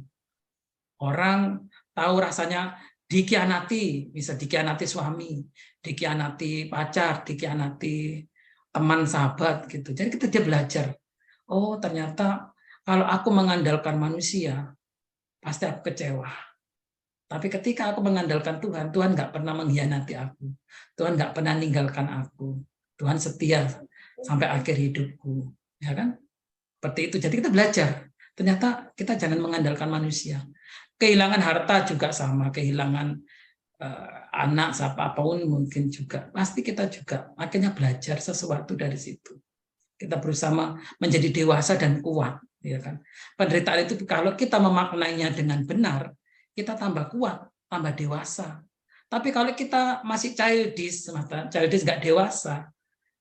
Orang tahu rasanya dikhianati, bisa dikhianati suami, dikhianati pacar, dikhianati teman, sahabat gitu. Jadi dia belajar. Oh, ternyata kalau aku mengandalkan manusia, pasti aku kecewa. Tapi ketika aku mengandalkan Tuhan, Tuhan nggak pernah mengkhianati aku. Tuhan nggak pernah meninggalkan aku. Tuhan setia sampai akhir hidupku. Ya kan? Seperti itu. Jadi kita belajar. Ternyata kita jangan mengandalkan manusia. Kehilangan harta juga sama, kehilangan anak, siapapun mungkin juga. Pasti kita juga akhirnya belajar sesuatu dari situ. Kita berusaha menjadi dewasa dan kuat, ya kan? Penderitaan itu kalau kita memaknainya dengan benar, kita tambah kuat, tambah dewasa. Tapi kalau kita masih childish nggak dewasa,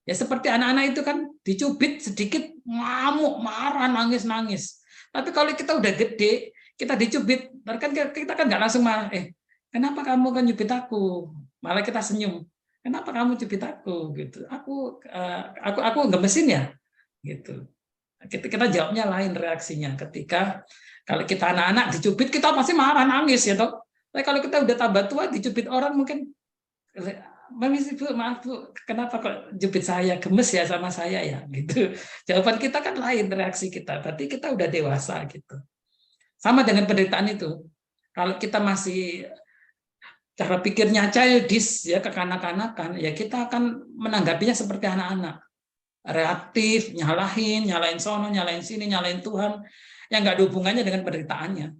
ya seperti anak-anak itu kan dicubit sedikit ngamuk, marah, nangis. Tapi kalau kita udah gede, kita dicubit, kan kita kan nggak langsung marah. Kenapa kamu kan nyubit aku? Malah kita senyum. Kenapa kamu cubit aku? Gitu. Aku gemesin ya, gitu. Kita jawabnya lain reaksinya. Ketika kalau kita anak-anak dicubit, kita pasti marah, nangis ya toh. Tapi kalau kita udah tambah tua dicubit orang mungkin, maaf bu, kenapa kok jubit saya, gemes ya sama saya ya, gitu. Jawaban kita kan lain, reaksi kita. Berarti kita udah dewasa gitu. Sama dengan penderitaan itu. Kalau kita masih cara pikirnya childish ya, kekanak-kanakan, ya kita akan menanggapinya seperti anak-anak. Reaktif, nyalain sono, nyalain sini, nyalain Tuhan, yang nggak ada hubungannya dengan penderitaannya.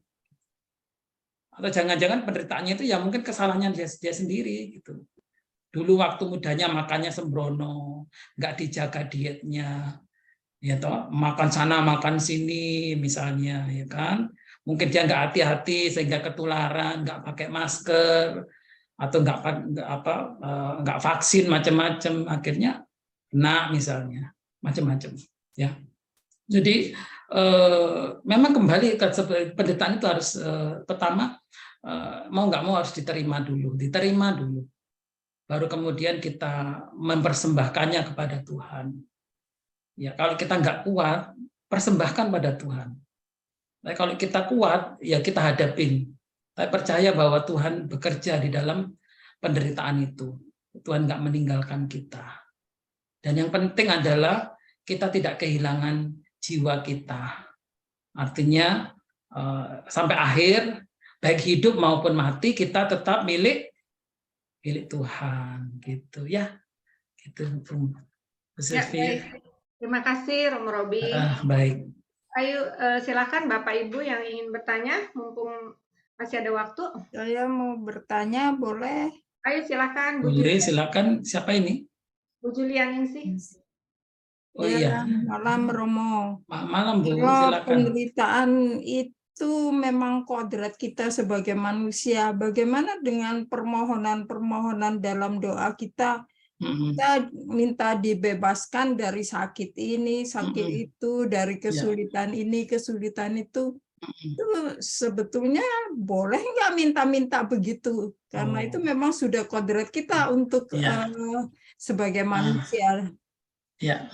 Atau jangan-jangan penderitaannya itu ya mungkin kesalahannya dia sendiri gitu. Dulu waktu mudanya makannya sembrono, nggak dijaga dietnya, ya toh, makan sana makan sini misalnya, ya kan? Mungkin dia nggak hati-hati sehingga ketularan, nggak pakai masker atau nggak vaksin macam-macam, akhirnya kena misalnya, macam-macam ya. Jadi memang kembali ke penderitaan itu harus pertama mau nggak mau harus diterima dulu, baru kemudian kita mempersembahkannya kepada Tuhan. Ya kalau kita nggak kuat, persembahkan pada Tuhan. Nah, kalau kita kuat, ya kita hadapin. Saya percaya bahwa Tuhan bekerja di dalam penderitaan itu. Tuhan nggak meninggalkan kita. Dan yang penting adalah kita tidak kehilangan jiwa kita. Artinya sampai akhir, baik hidup maupun mati, kita tetap milik Tuhan. Gitu ya. Gitu. Ya, baik. Terima kasih Romo Robi. Baik. Ayo silakan Bapak Ibu yang ingin bertanya, mumpung masih ada waktu. Saya mau bertanya, boleh? Ayo silakan. Boleh, silakan. Siapa ini? Bu Julianingsih. Oh iya. Malam Romo. Malam Bu, Kalau silakan. penderitaan itu memang kodrat kita sebagai manusia. Bagaimana dengan permohonan-permohonan dalam doa kita? Kita minta dibebaskan dari sakit ini, sakit itu, dari kesulitan ini, kesulitan itu. Itu sebetulnya boleh nggak minta-minta begitu? Karena itu memang sudah kodrat kita untuk sebagai manusia. Ya.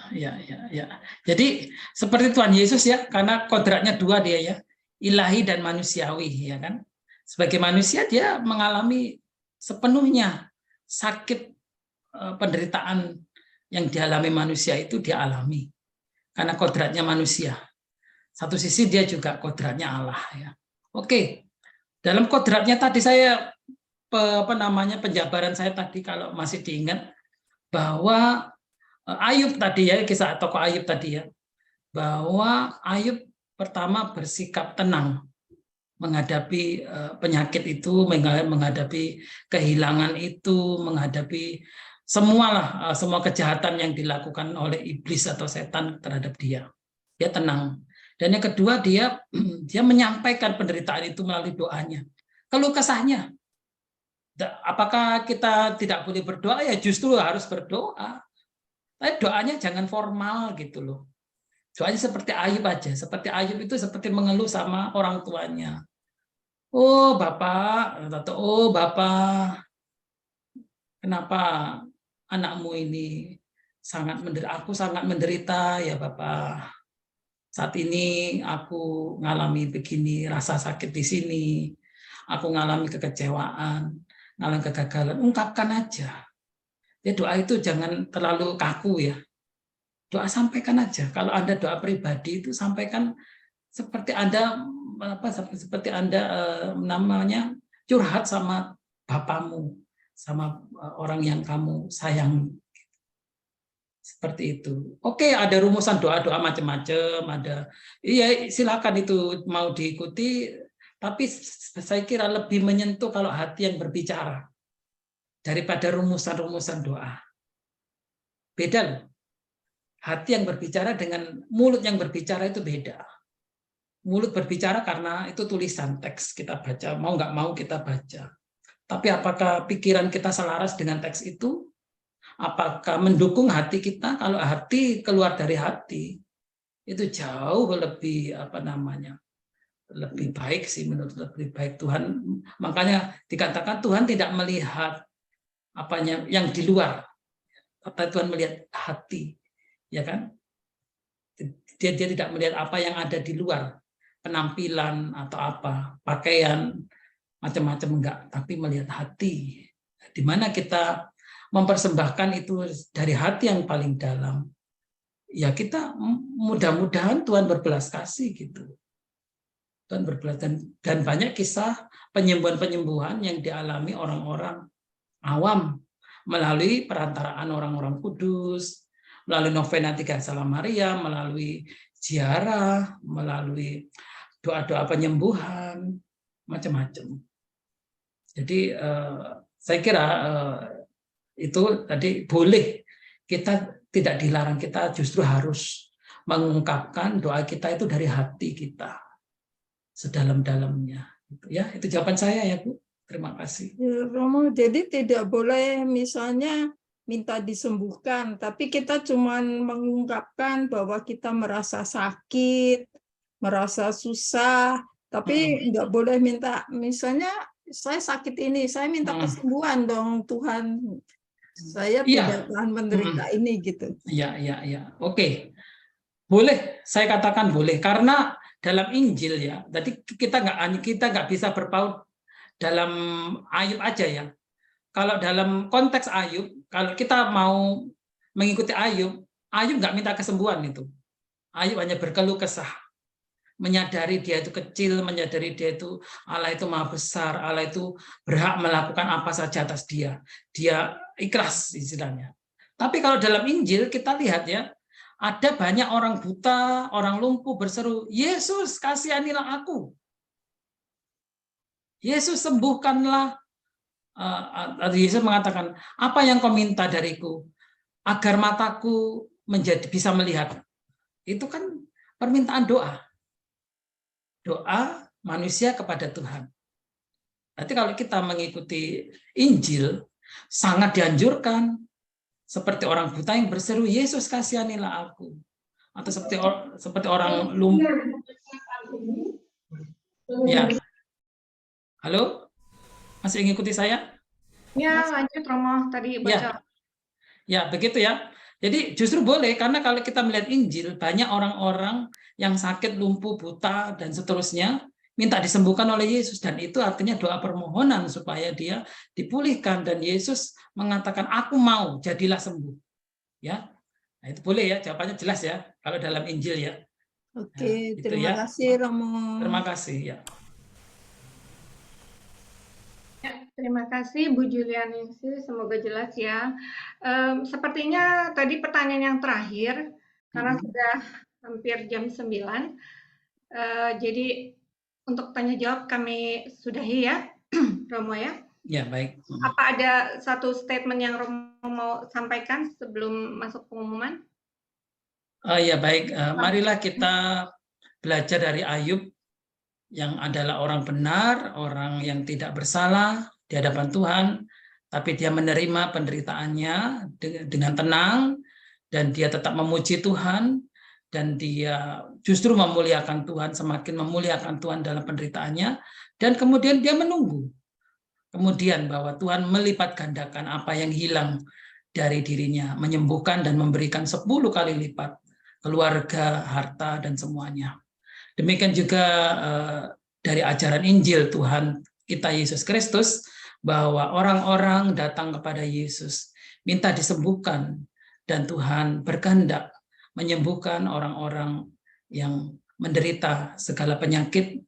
Jadi seperti Tuhan Yesus ya, karena kodratnya dua dia ya, ilahi dan manusiawi ya kan. Sebagai manusia dia mengalami sepenuhnya sakit, penderitaan yang dialami manusia itu dia alami karena kodratnya manusia. Satu sisi dia juga kodratnya Allah ya. Oke, dalam kodratnya tadi saya penjabaran saya tadi kalau masih diingat bahwa Ayub tadi ya, kisah tokoh Ayub tadi ya, bahwa Ayub pertama bersikap tenang menghadapi penyakit itu, menghadapi kehilangan itu, menghadapi semua kejahatan yang dilakukan oleh iblis atau setan terhadap dia. Dia tenang. Dan yang kedua dia menyampaikan penderitaan itu melalui doanya. Keluh kesahnya. Apakah kita tidak boleh berdoa? Ya justru harus berdoa. Tapi doanya jangan formal gitu loh. Doanya seperti Ayub aja. Seperti Ayub itu seperti mengeluh sama orang tuanya. Oh Bapak, oh Bapak, kenapa anakmu ini sangat menderita? Aku sangat menderita ya Bapak. Saat ini aku ngalami begini, rasa sakit di sini. Aku ngalami kekecewaan, ngalami kegagalan. Ungkapkan aja. Ya doa itu jangan terlalu kaku ya. Doa sampaikan aja. Kalau Anda doa pribadi itu sampaikan seperti Anda namanya curhat sama bapamu, sama orang yang kamu sayang. Seperti itu. Oke, ada rumusan doa-doa macam-macam, ada. Iya, silakan itu mau diikuti, tapi saya kira lebih menyentuh kalau hati yang berbicara daripada rumusan-rumusan doa. Beda loh. Hati yang berbicara dengan mulut yang berbicara itu beda. Mulut berbicara karena itu tulisan teks kita baca, mau nggak mau kita baca. Tapi apakah pikiran kita selaras dengan teks itu? Apakah mendukung hati kita? Kalau hati keluar dari hati, itu jauh lebih lebih baik sih, menurut lebih baik. Tuhan, makanya dikatakan Tuhan tidak melihat apanya yang di luar, tapi Tuhan melihat hati, ya kan? Dia tidak melihat apa yang ada di luar, penampilan atau apa, pakaian macam-macam enggak, tapi melihat hati. Di mana kita mempersembahkan itu dari hati yang paling dalam. Ya kita mudah-mudahan Tuhan berbelas kasih gitu. Tuhan berbelas, dan banyak kisah penyembuhan-penyembuhan yang dialami orang-orang awam melalui perantaraan orang-orang kudus, melalui novena 3 Salam Maria, melalui ziarah, melalui doa-doa penyembuhan, macam-macam. Jadi saya kira itu tadi boleh, kita tidak dilarang, kita justru harus mengungkapkan doa kita itu dari hati kita sedalam-dalamnya. Ya, itu jawaban saya ya Bu. Terima kasih. Ya, Romo, jadi tidak boleh misalnya minta disembuhkan, tapi kita cuma mengungkapkan bahwa kita merasa sakit, merasa susah, tapi nggak boleh minta misalnya saya sakit ini, saya minta kesembuhan dong Tuhan. Saya tidak tahan menderita ini gitu. Iya. Oke. Boleh, saya katakan boleh karena dalam Injil ya. Tadi kita nggak bisa berpaut dalam Ayub aja ya. Kalau dalam konteks Ayub, kalau kita mau mengikuti Ayub nggak minta kesembuhan itu. Ayub hanya berkeluh kesah. Menyadari dia itu kecil, menyadari dia itu Allah itu maha besar, Allah itu berhak melakukan apa saja atas dia. Dia ikhlas istilahnya. Tapi kalau dalam Injil kita lihat ya, ada banyak orang buta, orang lumpuh berseru, Yesus kasihanilah aku. Yesus sembuhkanlah. Yesus mengatakan, apa yang kau minta dariku? Agar mataku bisa melihat. Itu kan permintaan doa. Doa manusia kepada Tuhan. Nanti kalau kita mengikuti Injil, sangat dianjurkan seperti orang buta yang berseru, Yesus kasihanilah aku. Atau seperti orang lumpuh. Ya. Halo? Masih mengikuti saya? Ya, lanjut Romo tadi baca. Ya, begitu ya. Jadi justru boleh, karena kalau kita melihat Injil, banyak orang-orang yang sakit, lumpuh, buta, dan seterusnya, minta disembuhkan oleh Yesus, dan itu artinya doa permohonan supaya dia dipulihkan, dan Yesus mengatakan aku mau, jadilah sembuh. Ya, nah, itu boleh ya, jawabannya jelas ya kalau dalam Injil ya. Oke, Nah, terima ya. kasih Romo. Terima kasih ya. Ya, terima kasih Bu Julianingsih, semoga jelas ya. Sepertinya tadi pertanyaan yang terakhir, karena sudah hampir jam 9, jadi untuk tanya jawab kami sudahi ya, Romo ya. Ya, baik. Apa ada satu statement yang Romo mau sampaikan sebelum masuk pengumuman? Ya, baik. Marilah kita belajar dari Ayub, yang adalah orang benar, orang yang tidak bersalah di hadapan Tuhan, tapi dia menerima penderitaannya dengan tenang, dan dia tetap memuji Tuhan, dan dia justru memuliakan Tuhan, semakin memuliakan Tuhan dalam penderitaannya, dan kemudian dia menunggu kemudian bahwa Tuhan melipat gandakan apa yang hilang dari dirinya, menyembuhkan dan memberikan 10 kali lipat keluarga, harta, dan semuanya. Demikian juga dari ajaran Injil Tuhan kita Yesus Kristus, bahwa orang-orang datang kepada Yesus minta disembuhkan, dan Tuhan berkehendak menyembuhkan orang-orang yang menderita segala penyakit,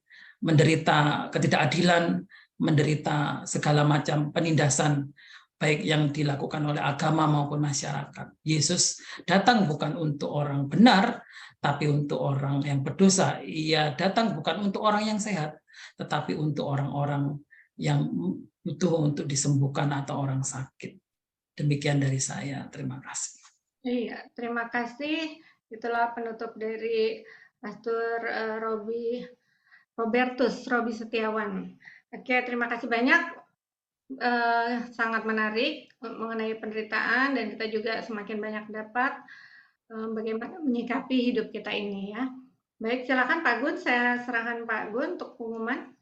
menderita ketidakadilan, menderita segala macam penindasan, baik yang dilakukan oleh agama maupun masyarakat. Yesus datang bukan untuk orang benar, tapi untuk orang yang berdosa. Ia datang bukan untuk orang yang sehat, tetapi untuk orang-orang yang butuh untuk disembuhkan atau orang sakit. Demikian dari saya. Terima kasih. Iya, terima kasih. Itulah penutup dari Pastor Robertus Robi Setiawan. Oke, terima kasih banyak. Sangat menarik mengenai penderitaan, dan kita juga semakin banyak dapat bagaimana menyikapi hidup kita ini ya. Baik, silakan Pak Gun, saya serahkan Pak Gun untuk pengumuman.